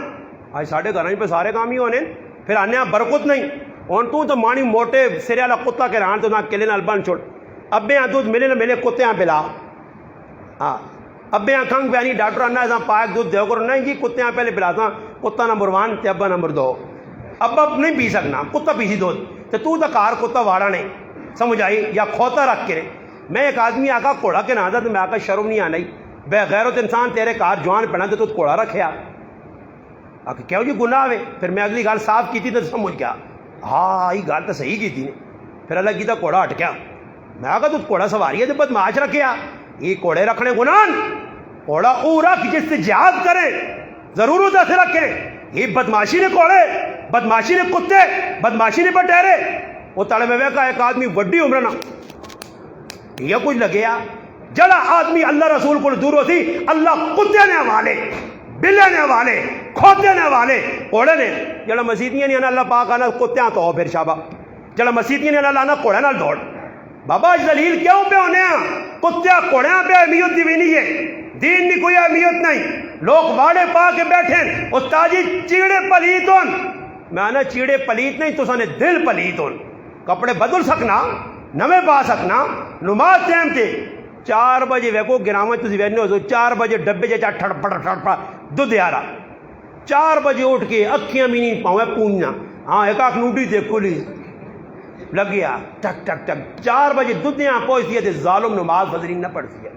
آج ساڈے گھراں پہ سارے کام ہی ہونے پھر آنے برکت نہیں. ہوں تو مانی موٹے سرے والا کتا کے ران تو نہ کلے نال بن چھوڑ ابے ہاں دودھ ملے نہ ملے کتے ہاں پلا ہاں ابے ہاں کنگ پہ نہیں ڈاکٹر آنا ایسا پاک دودھ دو کرو نہیں جی کتے ہاں پہلے پلاتا کتا نمبر 1 تے ابا نمبر 2 ابا نہیں پی سکنا کتا پیسی دودھ تو کار کتا واڑا نہیں سمجھ آئی یا کھوتا رکھ کے. میں ایک آدمی آکا کوڑا کے نہ آتا تو میں آکا شرم نہیں آنا بے غیرت انسان تیرے کار جوان پہنا تو کوڑا رکھیا آکا کیوں جی گناہ ہوئے. پھر میں اگلی گال صاف کی تھی تو سمجھ گیا ہاں یہ گال تو صحیح کی تھی. پھر اللہ کی کوڑا ہٹ گیا. میں آکا تو کوڑا سواری ہے تو بدماش رکھیا یہ کوڑے رکھنے گناہ کوڑا او رکھ جس سے جہاد کرے ضرور سے رکھے. یہ بدماشی نے کوڑے بدماشی نے کتے بدماشی نے بٹیرے وہ تڑے میں کا ایک آدمی وڈی عمر نہ یہ کچھ لگیا جڑا آدمی اللہ رسول کو دور ہوتی اللہ کتے نے حوالے بلے نے حوالے کھوتے نے حوالے کوڑے نے جڑا مسیتیاں نہیں اللہ پاک آنا کتیاں تو پھر شابہ جڑا مسیتیاں نہیں اللہ آنا کوڑے نال دوڑ بابا دلیل کیوں پہ ہونے ہیں کتیا کوڑیاں پہ اہمیت دی بھی نہیں ہے دین کی کوئی اہمیت نہیں. لوگ واڑے پا کے بیٹھے استاد جی چیڑے پلیت ہون میں آنا چیڑے پلیت نہیں تو سانے دل پلیت ہون. کپڑے بدل سکنا نوے پا سکنا نماز ٹائم تے 4 بجے ویکو گراواں تسی وینے ہو 4 بجے ڈبے جا ٹھڑ پڑ دودھ آ رہا 4 بجے اٹھ کے اکھیاں بھی نہیں پاؤں پونجنا ہاں ایک آنکھ نوڈی دے کھلی لگ گیا ٹک ٹک ٹک 4 بجے دودھیاں پہنچتی ہے ظالم نماز فجر نہ پڑھتی ہے.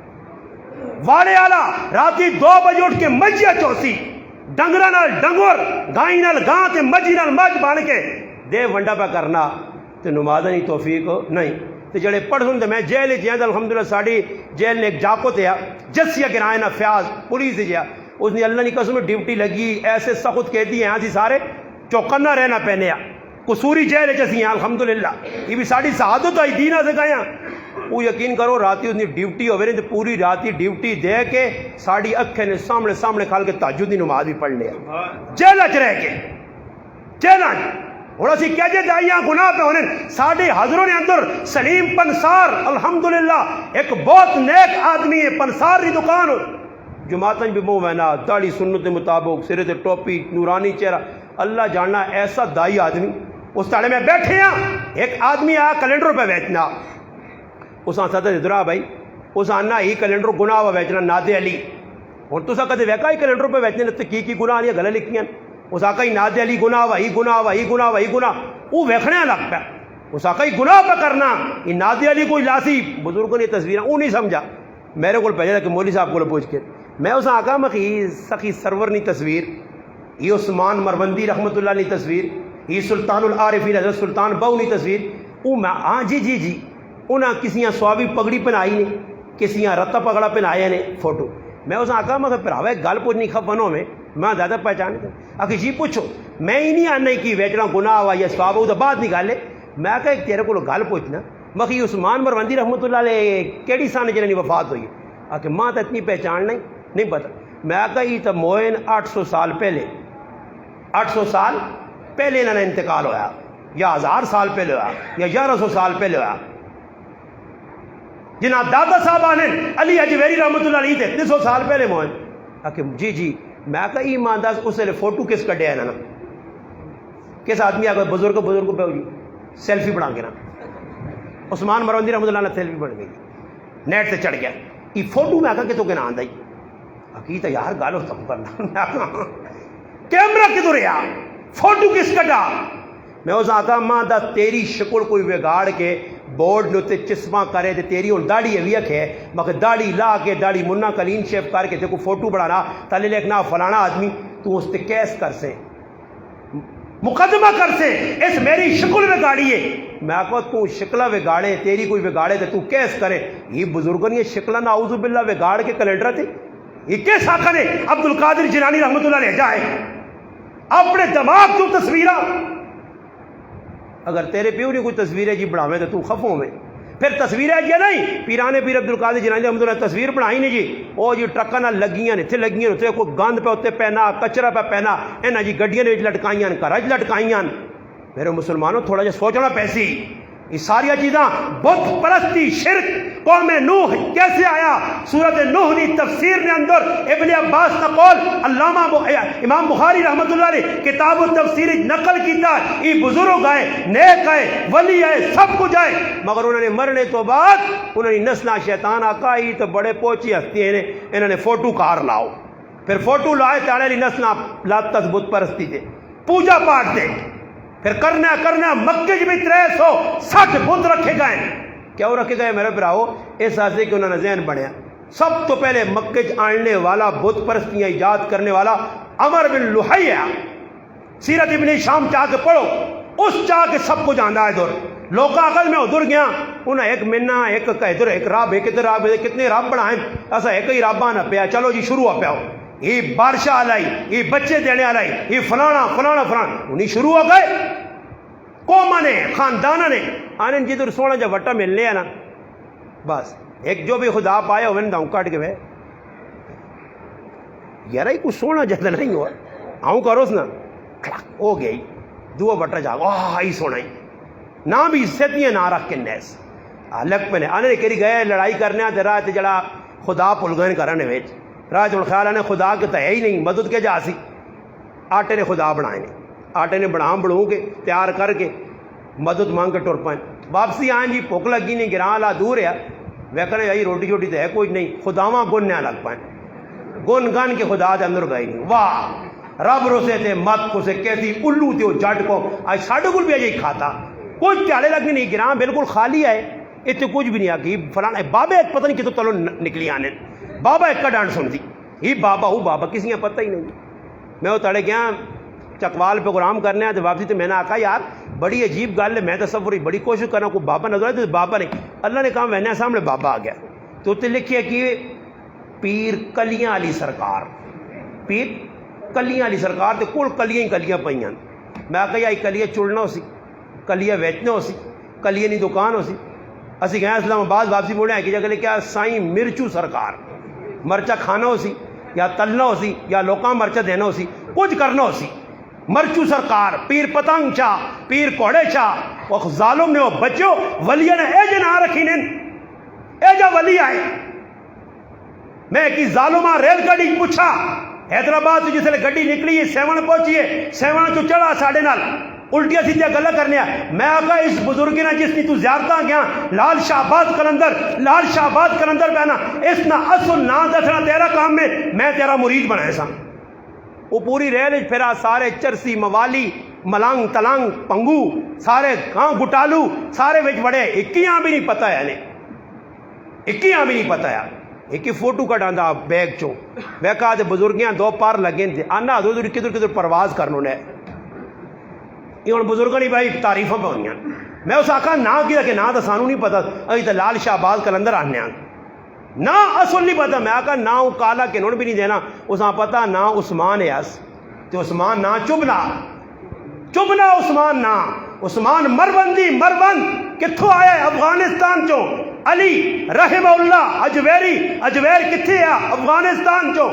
واڑے آلا راتی 2 بجے اٹھ کے مجھیا چوسی ڈنگرا نال ڈنگر گائیں نال گاں تے مجھی نال مجھ بن کے دے ونڈا پہ کرنا تے نماز نہیں توفیق نہیں. تے جڑے پڑھن تے میں جیل وچ الحمدللہ ساڈی جیل نے ایک جاکو تے جسیا گرائے نا فیاض پولیس جیا اس نے اللہ کی قسم ڈیوٹی لگی ایسے سخت قیدی ہیں سی سارے چوکنا رہنا پہنے قصوری جیل چسی ہیں الحمدللہ یہ بھی ساڑی سعادت آئی دینا سے گئے ہیں. وہ یقین کرو راتی اس نے ڈیوٹی ہوئے نہیں تو پوری راتی ڈیوٹی دے کے ساڑی اکھے نے سامنے کھال کے تہجد دی نماز بھی پڑھ لیا جیلچ رہ کے جیلچ. اور اسی کیا جے دائیاں گناہ پہ ہونے ساڑے حضروں نے اندر سلیم پنسار الحمدللہ ایک بہت نیک آدمی ہے پنسار دی دکان جماعتیں بھی منہ وینا داڑھی سنت مطابق سرے تے ٹوپی نورانی چہرہ اللہ جاننا ایسا دائی آدمی اس تاڑے میں بیٹھے ہیں. ایک آدمی آیا کیلنڈر پہ بیچنا اس آن ساتھ درا بھائی اس آنا ہی کیلنڈر گناہ ہوا بیچنا نادے علی اور تو سا کہتے ویکا ہی کیلنڈر پہ بیچنے تو کی گناہ نہیں گلے لکھیاں اس آقا ہی نادے علی گناہ ہوا ہی گناہ ہوا ہی گناہ ہوا ہی گناہ وہ ویکھنے لگ پہ اس آقا ہی گناہ پہ کرنا یہ نادے علی کوئی لاسی بزرگوں نے تصویریں وہ نہیں سمجھا میرے کو بھیجا کہ مولوی صاحب کو پوچھ کے میں اس آقا مخی سخی سرور نہیں تصویر یہ عثمان مروندی رحمت اللہ نہیں تصویر یہ سلطان العارفین حضرت سلطان بہو نہیں تصویر وہ میں ہاں جی انہاں کسیاں سوابی پگڑی پہنائی نے کسیاں رتا پگڑا پہنایا نے فوٹو میں اس آقا میں پراوے گل پوچھنی خبروں میں زیادہ پہچان آخر جی پوچھو میں ہی نہیں آنا کہ ویچنا گناہ ہوا یا سواب ہو تو بعد نہیں گل ہے میں آخا ایک تیرے کو گل پوچھنا مخی عثمان مروندی رحمت اللہ علیہ کیڑی سان جنہیں وفات ہوئی آخر ماں تو اتنی پہچان نہیں پتا میں آخا یہ تو موئن 800 سال پہلے 800 سال پہلے انہوں نے انتقال ہویا یا 1000 سال پہلے ہوا یا 1100 سال پہلے ہوا جنہ دادا صاحب آنے علی اجویری رحمت اللہ علیہ تھے 300 سال پہلے موئن آخر جی میں کہا ایمانداز اس نے فوٹو کس کٹے ہے نا کس آدمی آگے بزرگ پہ ہوئی سیلفی بنا کے نا عثمان مروندی رحمت اللہ نے سیلفی بن گئی نیٹ سے چڑھ گیا یہ فوٹو میں آگا کہ تو کہنا آندہ ہی حقیقت یار گالو تم کرنا کیمرہ کدھر رہا فوٹو کس کٹا میں اس آقا ماں دا تیری شکل کوئی بگاڑ کے بورڈ نوتے چسمہ کرے تے تیری ہوں داڑھی ویک ہے مگر داڑھی لا کے داڑھی منا کلین شیف کر کے تے کو فوٹو بڑھانا تلے لکھنا فلانا آدمی تو اس تے کیس کر سے مقدمہ کر سے اس میری شکل بگاڑیے. میں کہو تو شکلہ بگاڑے تیری کوئی بگاڑے تو کیس کرے. یہ بزرگوں نے یہ شکلہ نعوذ باللہ بگاڑ کے کیلنڈر تھے. یہ کیس آقا نے عبد القادر جیلانی رحمۃ اللہ علیہ جائے اپنے دماغ تو تصویرہ. اگر تیرے پیو نے کوئی تصویریں جی بڑھاویں تو خفوں میں پھر تصویریں جی نہیں. پیرانے پیر عبد القادر جیلانی رحمۃ اللہ تصویر بنائی نہیں جی وہ جی ٹرکاں نال لگیاں اتنے لگیاں اتنے کوئی گند پہ اتنے پہنا کچرا پہ پہنا انہاں جی گڈیاں نے لٹکائیاں گھر لٹکائیاں. میرے مسلمانوں تھوڑا جا سوچنا پیسی. یہ ساری چیزاں بت پرستی شرک قوم نوح کیسے آیا. سورت نوح نی تفسیر نے اندر ابن عباس کا قول علامہ امام بخاری رحمۃ اللہ علیہ کتاب التفسیر نقل کیتا. یہ بزرگ آئے نیک آئے ولی آئے سب کچھ آئے مگر انہوں نے مرنے تو بعد انہوں نے نسنا شیطان آقا ہی تو بڑے پوچی ہستی ہیں انہوں نے فوٹو کار لاؤ پھر فوٹو لائے تاڑے لی نسنا لاتت بت پرستی دے پوجا پاٹ دے پھر کرنا مکے بھی 360 بت رکھے گئے. کیوں رکھے گئے میرے براؤ؟ اس حاصل کہ انہوں نے ذہن بنیا. سب تو پہلے مکے آنے والا بت پرستیاں ایجاد کرنے والا عمر بن لحی ہے. سیرت ابن شام چاہ کے پڑھو اس چاہ کے سب کو جانا ہے دور لوگ عقل میں ادھر گیا انہیں ایک منا ایک ادھر ایک رب ایک ادھر رب کتنے رب بنائے ایسا ایک ہی رب نہ پیا. چلو جی شروع ہو پیا یہ بارشاں لائی یہ بچے دینے والا یہ فلانا فلانا فلانا انہیں شروع ہو گئے. قوما نے خاندانہ نے آنے جدھر سونا جب وٹا ملنے ہیں نا بس ایک جو بھی خدا پایا ہوئے داؤں کاٹ کے بھائی یار ہی کچھ سونا جدہ نہیں ہوا آؤں کرو نا ہو گئی دو بٹا جاگو آئی سونا ہی نہ بھی عزت نہ رکھ کے نیس الگ پہ آنے کہی گئے لڑائی کرنے آتے رہا جڑا خدا پلگن کرنے ویچ راہ جو خیال آنے خدا کے تو ہے ہی نہیں مدد کے جا سی آٹے نے خدا بنائے نے آٹے نے بڑھوں کے تیار کر کے مدد مانگ کے ٹر پائیں واپسی آئیں جی بھوک لگی نہیں گراں لا دور ہے ویکنے یہی روٹی شوٹی تو ہے کوئی نہیں خداواں گن نہ لگ پائیں گن گن کے خدا دے اندر گئی نہیں واہ رب روسے تھے مت کو سے کیسی الو تھے وہ جٹ کو آج ساڑھے کل بھی آج کھاتا کچھ پیالے لگنے نہیں گراں بالکل خالی ہے اتنے کچھ بھی نہیں آگی فلانا بابا ایک پتہ نہیں کتوں تلو نکلی آنے بابا ایک کا ڈانٹ سن دی یہ بابا ہوں بابا کسی کا پتہ ہی نہیں. میں وہ تڑے گیا چکوال پروگرام کرنے تو واپسی تو میں نے آکھا یار بڑی عجیب گل ہے میں تصور ہی بڑی کوشش کرنا کوئی بابا نظر آئے تو بابا نہیں اللہ نے کہا میں سامنے بابا آ گیا تو اتنے لکھے کہ پیر کلیاں والی سرکار پیر کلیاں والی سرکار تو کل کلیاں ہی کلیاں پہ میں آخا یہ کلیاں چڑنا ہو سی کلیاں ویچنا ہو سی کلیاں کی دکان ہو سی اسی گئے اسلام آباد واپسی موڑے کہ جگہ کیا سائیں مرچو سرکار مرچا کھانا ہو سی یا تلنا ہو سی یا لوکاں مرچا دینا ہو سی کچھ کرنا ہو سی مرچو سرکار پیر پتنگ چاہ پیر کوڑے چاہ وہ ظالم نے وہ بچو ولیہ نے اے جن آ رکھی نے اے جا ولی آئے میں کی ظالمہ ریل گاڑی پوچھا حیدرآباد سے جس لئے گڑی نکلی ہے سیون پہنچی ہے سیون تو چڑھا ساڑھے نال الٹیا سیدھیا گلہ کرنے میں آگا اس بزرگی نے جس نے تو زیارتاں گیا لال شاہباد کلندر پہنا اس نا اصل نا دسنا تیرا کام میں تیرا مرید بنائے سا وہ پوری ریل پھرا سارے چرسی موالی ملانگ تلانگ پنگو سارے گاؤں گٹالو سارے وچ بڑے اکیاں بھی نہیں پتہ ہے اکیاں بھی نہیں پتہ ہے ایک ہی فوٹو کٹاندہ بیگ چوں بیکا دے بزرگیاں دو پار لگیں تھے آنا دو کدھر پرواز کرنوں نے یہ ان بزرگوں نے بھائی تعریفوں پہ ہونی میں اس آقا نہ کیا کہ نہ تو سانو نہیں پتا ابھی تو لال شاہباد کلندر آنے نہ اصل نہیں پتا میں آقا نہ وہ کالا کہ انہوں بھی نہیں دینا اس آن پتا نہ عثمان ہے تو عثمان نہ چبلا عثمان نہ عثمان مربند کتھوں آیا ہے افغانستان چوں علی رحمہ اللہ اجویر کتھے ہے افغانستان چوں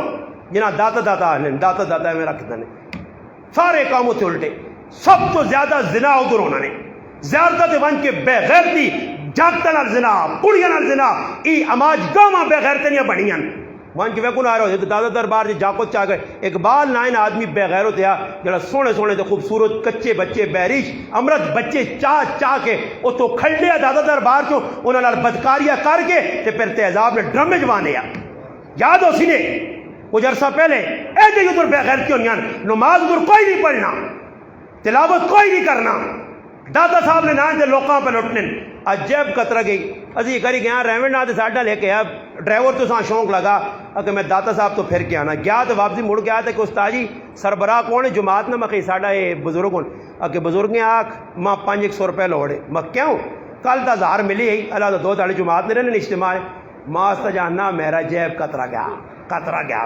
جنہ داتا میں رکھ دنے سارے کاموں تھے الٹے سب تو زیادہ زنا ادھر ہونا نے زیادہ ون کے بے غیرتی جاگتا نال زنا کڑیاں نال زنا ای اماج گاواں بے غیرتیاں بنیاں ون کے ویکو نہ رہے ہو دادا دربار جی جاکو چاہ گئے اقبال نائن آدمی بے غیرت ہے جڑا سونے تے خوبصورت کچے بچے بہریش امرت بچے چاہ کے او تو کھلیا دادا دربار چوں انہاں نال بدکاریاں کر کے تے پھر تہذاب نے ڈرم جوانے یاد ہو سی نے کچھ عرصہ پہلے اے جی ادھر بے غیرتی ہونیاں نماز ادھر کوئی نہیں پڑھنا تلاوت کوئی نہیں کرنا داتا صاحب نے نہ لوکاں پہ لٹنے عجیب قطرہ گئی اسی کری گیا ریونڈ نہ ساڈا لے کے آیا ڈرائیور تو ساں شوق لگا کہ میں داتا صاحب تو پھر کے آنا گیا تو واپسی مڑ گیا تھا کہ استاد جی سربراہ کون ہے جماعت نہ میں ساڈا یہ بزرگ ہوں کہ بزرگ آکھ ماں 500 روپے لوڑے میں کیوں کل تو 1000 ملی ہے اللہ تو 2 تاڑی جماعت نے رہنے اجتماع ماں استا جاننا میرا جیب قطرہ گیا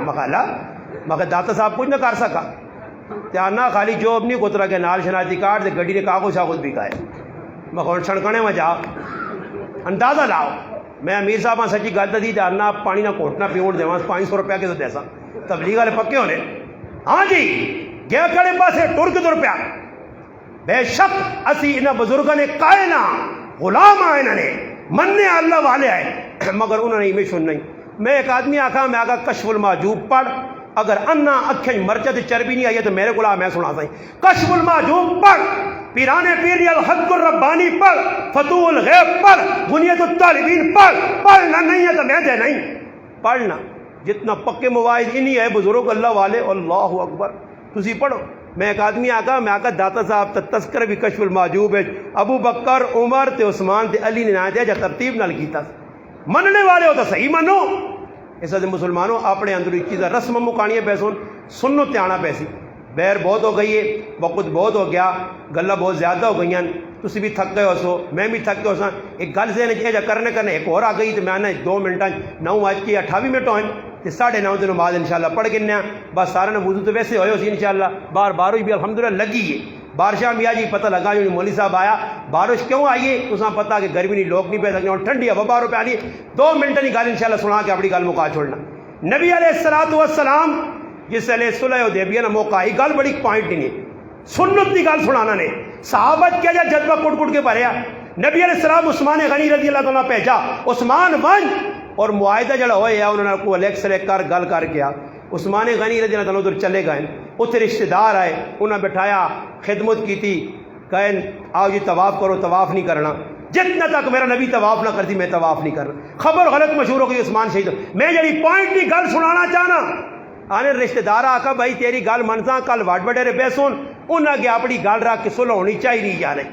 میں داتا صاحب کچھ نہ کر سکا تیانا خالی جوب نہیں کترا کے نال شناختی کارڈ دے گڈی نے کاغذ شاغذ بھی کھائے میں کون چھڑکنے میں جا اندازہ لاؤ میں امیر صاحب ہاں سچی گل دی جاننا پانی نہ کوٹنا پیوڑ دیواں 500 روپیہ کے تو دیسا تبلیغ والے پکے ہونے ہاں جی گیا کڑے پاسے ٹر کے تر پیا بے شک اسی انہاں بزرگاں نے کائنا غلام آئے انہوں نے مننے اللہ والے آئے مگر انہوں نے ہمیں سن نہیں میں ایک آدمی آکھا میں آگا کشف المحجوب پڑھ اگر انا اکھیں مرچہ چربی نہیں آئی ہے تو میرے کو میں سنا سائیں کشف المحجوب پڑھ پیرانے پیری الحق الربانی پڑھ فتوح الغیب پڑھ غنیت الطالبین پڑھنا نہیں ہے تو میں دے نہیں پڑھنا جتنا پکے مواعظ انہی ہے بزرگ اللہ والے اللہ اکبر تسی پڑھو میں ایک آدمی آکا داتا صاحب تذکر بھی کشف المحجوب ہے ابو بکر عمر تے عثمان تے علی نے نہ دیا جا ترتیب نال کیتا مننے والے ہو تو صحیح منو اس وجہ مسلمانوں اپنے اندر ایک چیز رسم مکانیاں پیسوں سنو تیانا پیسی بیر بہت ہو گئی ہے وقت بہت ہو گیا گلہ بہت زیادہ ہو گئی ہیں تسی بھی تھک گئے ہو سو میں بھی تھک گئے ہو سا ایک گل سے نہیں کرنے ایک اور آ گئی تو میں نے 2 منٹاں 9:28 ہوئے تو 9:30 تے نماز انشاءاللہ پڑھ گئے بس سارے نے وضو تو ویسے ہوئے ہو سی انشاءاللہ بارش بھی الحمدللہ لگی ہے بارشاں بھی آجی پتہ لگا جو مولوی صاحب آیا بارش کیوں آئی ہے تو پتہ کہ گرمی نہیں لوگ نہیں پہ سکتے اور ٹھنڈی ہوا باہروں پہ آنی 2 منٹ کی گل انشاءاللہ سنا کے اپنی گل مکا چھوڑنا نبی علیہ السلام جس علیہ صلح حدیبیہ نے موقع آئی گل بڑی پوائنٹ نہیں ہے سنت کی گل سنانا نے صحابہ کیا جا جذبہ کٹ کے بھریا نبی علیہ السلام عثمان غنی رضی اللہ تعالیٰ بھیجا عثمان ون اور معاہدہ جڑا ہوئے انہوں نے کو الیکسرے کر گل کر کے عثمان غنی رضی اللہ تعالیٰ ادھر چلے گئے اتنے رشتہ دار آئے انہیں بٹھایا خدمت کی تھی کہیں آؤ جی طواف کرو طواف نہیں کرنا جتنا تک میرا نبی طواف نہ کرتی میں طواف نہیں کرنا خبر غلط مشہور ہو گئی عثمان شہید میں جڑی پوائنٹ کی گل سنانا چاہنا آنے رشتہ دار آکھا بھائی تیری گل منسا کل وڈ وڈیرے بیسون انہیں گیا اپنی گل رکھ کے صلح ہونی چاہیے نہیں جا رہی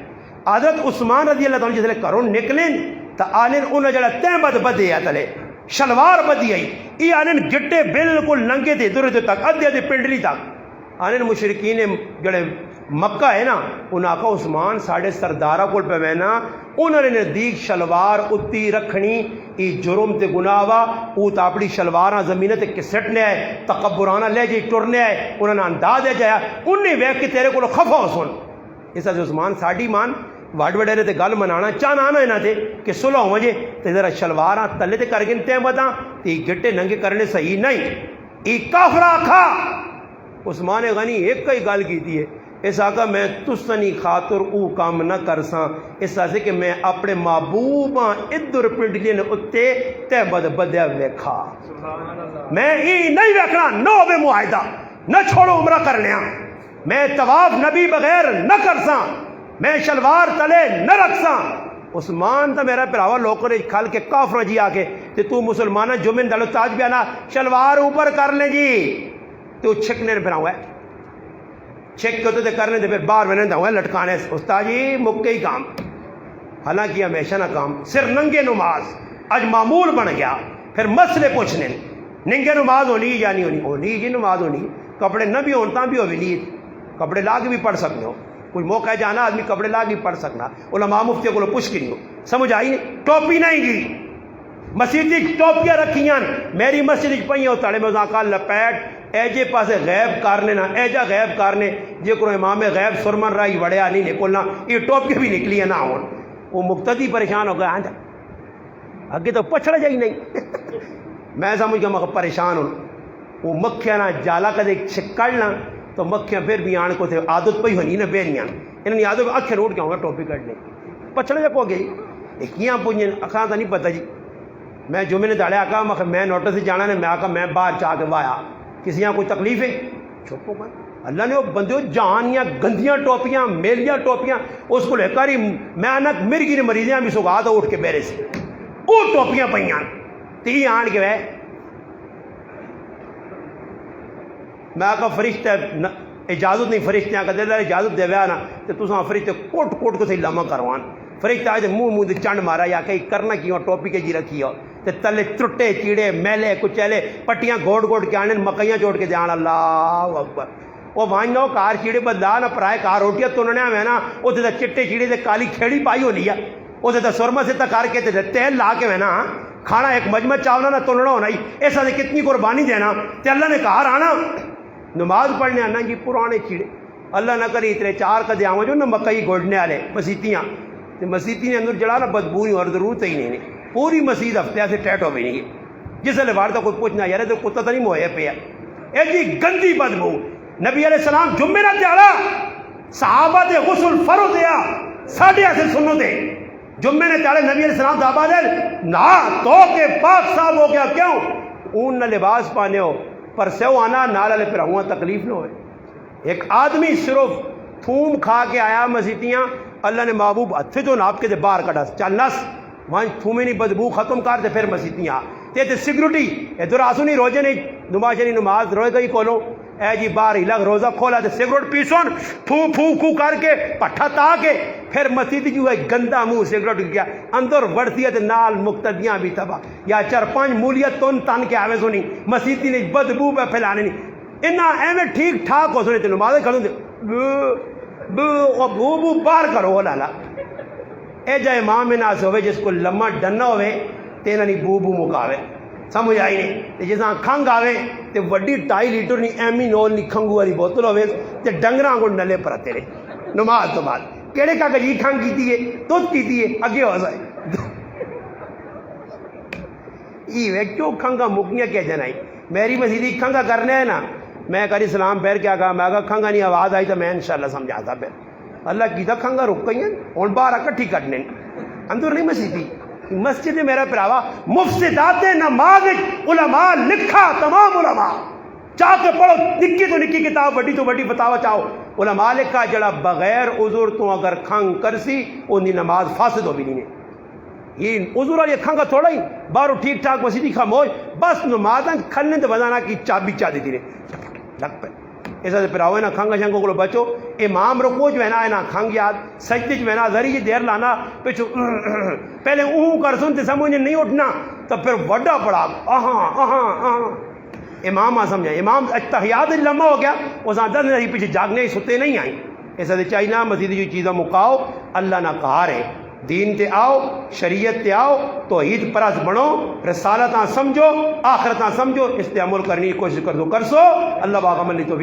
حضرت عثمان رضی اللہ تعالیٰ جس گھروں نکلیں تو آنے انہیں جڑا تہمت بدے آ تلے شلوار بدی آئی یہ آنے گٹے بالکل ننگے تھے ادھر ادھر تک ادھے پنڈلی تک آنے مشرکین جڑے مکہ ہے نا انہیں آکھا عثمان ساڑھے سردارہ کو پہ میں نا انہوں نے نزدیک شلوار اتی رکھنی ای جرم تے گناہ وا او تا اپنی شلواراں زمینہ تے کسٹنے آئے تکبرانہ لے جی ٹرنے آئے انہوں نے انداز دے جایا انہیں ویک کے تیرے کو خفا ہو سن اس سے عثمان ساڑھی مان وڈ وڈیرے تے گل منانا چاہنا آنا انہاں تے کہ صلح ہو وجے تے ذرا شلواراں تلے تے کر گن تے بداں تے گٹے ننگے کرنے صحیح نہیں ای کافر آکھا عثمان غنی ایک کئی گل کیتی ہے اس آقا میں تسنی خاطر او کام نہ کرساں اس آسے کہ میں اپنے محبوباں ادھر پنڈلین اتے تے بد بدیا ویکھا میں ای نہیں ویکھنا نو بے معاہدہ نہ چھوڑو عمرہ کر لیا میں طواف نبی بغیر نہ کرساں میں شلوار تلے نہ رکھساں عثمان تا میرا پراوا لوکوں نے کھال کے کافر جی آکے تے تو مسلمانہ جمعن دلو تاج بیانا شلوار اوپر کر لیں جی تو چھکنے پھر آؤں ہے چیک کرتے تھے کرنے تھے پھر باہر میں نے لٹکانے استاد جی مکے ہی کام حالانکہ ہمیشہ نہ کام صرف ننگے نماز آج معمول بن گیا پھر مسئلے پوچھنے ننگے نماز ہونی یا نہیں ہونی جی نماز ہونی کپڑے نہ بھی ہونتا بھی ہو بھی نہیں کپڑے لا کے بھی پڑھ سکتے ہو کوئی موقع ہے جانا آدمی کپڑے لا کے بھی پڑھ سکنا علماء مفتی کو پوچھ کے نہیں ہو سمجھ آئی نہیں ٹوپی نہیں گی مسجد ٹوپیاں رکھیاں میری مسجد پہ تڑے میں کا لپیٹ ایجے پاسے غیب کارنے نہ ایجا غیب کارنے جے کو امام غیب سرمن رائی وڑیا نہیں نکلنا یہ ٹوپیاں بھی نکلی ہیں نہ ہون وہ مقتدی پریشان ہو گیا اگے تو پچھڑا جائی نہیں میں سمجھ گیا میں پریشان ہوں وہ مکھیاں نہ جالا کدے چکڑنا تو مکھیاں پھر بھی آن کو تھے عادت پہ ہونی نہ بیریاں انہوں نے عادت اکھے روٹ کے ہوں گا ٹوپی کٹنے پچھڑا جا کو گئی کیاں پوجیں اکھاں تو نہیں پتہ جی میں جمعے نے داڑے آکا میں نوٹس سے جانا نے میں آکا میں باہر چاہ کے وایا کسی یہاں کوئی تکلیف ہے چھپو گا اللہ نے وہ بندے جہانیاں گندیاں ٹوپیاں میلیاں ٹوپیاں اس کو لے کر ہی میں آنا مرگی نے مریضیاں بھی سگا دو اٹھ کے بیرے سے وہ ٹوپیاں پہیاں تی آن کے وہ میں آکا فرشتہ اجازت نہیں فرشتیاں کا دے اجازت دے ویا نا تو تساں فرشتے کوٹ کوٹ کو صحیح لمحہ کروان فرشتے آئے منہ دے چنڈ مارا یا کہیں کرنا کیوں ٹوپی کے جی رکھی ہو تے تلے ترٹے چیڑے میلے کچیلے پٹیاں گھوڑ گھوڑ کے آنے مکئیاں چوٹ کے جان اللہ اکبر وہ وانجو کار چیڑے بدلا نہ پرائے کار روٹیاں تننے میں نا وہ تے چٹے چیڑے تے کالی کھیڑی پائی ہو لیا وہ تے سرما سے کر کے تے تیل لا کے میں نا کھانا ایک مجمع چاولا نہ تننا ہونا ہی ایسا تے کتنی قربانی دینا تے اللہ نے کہا آنا نماز پڑھنے آنا جی پرانے چیڑے اللہ نہ کرے اتنے چار کا دیاں جو نا مکئی گوڑنے والے مسیتیاں تے مسیتی نے اندر جڑا نا بدبو ہی اور ضرورت ہی نہیں پوری مسجد ہفتے سے ٹیٹ ہو بھی نہیں جس لئے وارتا کوئی پوچھنا یار تو کتا تو نہیں موہے پہ ایسی گندی بدبو نبی علیہ السلام جمعے نہ دیالا صحابہ دے غسل فرو دیا ساڑھے ایسے سنو دے جمعے نے دیالے نبی علیہ السلام صحابہ دے نا تو کہ پاک صاحب ہو گیا کیوں اون نہ لباس پانے ہو پر سیو آنا نال علیہ پر ہوا تکلیف نہ ہوئے ایک آدمی صرف تھوم کھا کے آیا مسیتیاں اللہ نے محبوب ہتھے جو ناپ کے دے باہر کٹا چل نس وہاں تھومے نہیں بدبو ختم کر دے پھر مسیتیاں تے سیکورٹی ادھر آسو نہیں روزے نہیں نماز نہیں نماز روئے گئی کھولو اے جی باہر ہی لگ روزہ کھولا تے سگریٹ پیسون پھو پھو پھو کر کے پٹھا تا کے پھر مسیت جو ہے گندا منہ سگریٹ گیا اندر وڑتی ہے تے نال مقتدیاں بھی تباہ یا چار پانچ مولیت تن تن کے آوے سونی مسیتی نے بدبو پہ پھیلانے نہیں انہاں ایویں ٹھیک ٹھاک ہو سنے تے نمازیں کھڑوں دے بو بو باہر کرو لالا اے جا امام میں ناس ہوئے جس کو لمحہ ڈننا ہوئے تینا نہیں بو بو مکاوے سمجھ آئی نہیں جیسا کھنگ آوے تے وڈی 2.5 لیٹر نہیں ایمی نول نہیں کھنگو والی بوتل ہوئے تے ڈنگراں کو نلے پر تیرے نماز تو بعد کیڑے کا گجی کھنگ کیتی ہے دودھ پیتی ہے اگے ہو جائے یہ کیوں کھنگا مکنیا کیا جنائی میری مسیدی کھنگا کرنے ہے نا میں کری سلام پھر کیا کہا میں کہا کھنگا نہیں آواز آئی تو میں انشاءاللہ سمجھاتا پھر اللہ کی تھا کھنگا رک گئی ہیں اور باہر اکٹھی کرنے اندر نہیں مسیدی مسجد میرا پراوا مفسدات نماز علماء لکھا تمام علماء چاہ کے پڑھو نکی تو نکی کتاب بڑی تو بڑی فتاوا چاہو علماء لکھا جڑا بغیر عذر تو اگر کھنگ کرسی انہی نماز فاسد ہو بھی نہیں یہ عذر اور یہ کھنگا تھوڑا ہی بارو ٹھیک ٹھاک مسیدی خاموش بس نمازاں کھلنے تو بزانا کی چابی چاہ دیتی رہے لگ پہ ایسا سے پراوے نا کھنگا شنگو کو بچو امام رکو جو ہے نا کھنگ یاد سجدے جو ہے نا ذریعے دیر لانا پچھو پہلے کر سنتے سمجھے نہیں اٹھنا تو پھر وڈا پڑا امام سمجھا امام اتحیات لمحہ ہو گیا وہ زیادہ نہیں پیچھے جاگنے ستے نہیں آئیں ایسا سے چاہیے نا مزید جو چیزیں مکاؤ اللہ نہ کہا رہے دین تے آؤ شریعت تے آؤ توحید پرست بنو رسالتاں سمجھو آخرتاں سمجھو اس تے عمل کرنی کی کوشش کر دو کر سو اللہ باغ عملی تو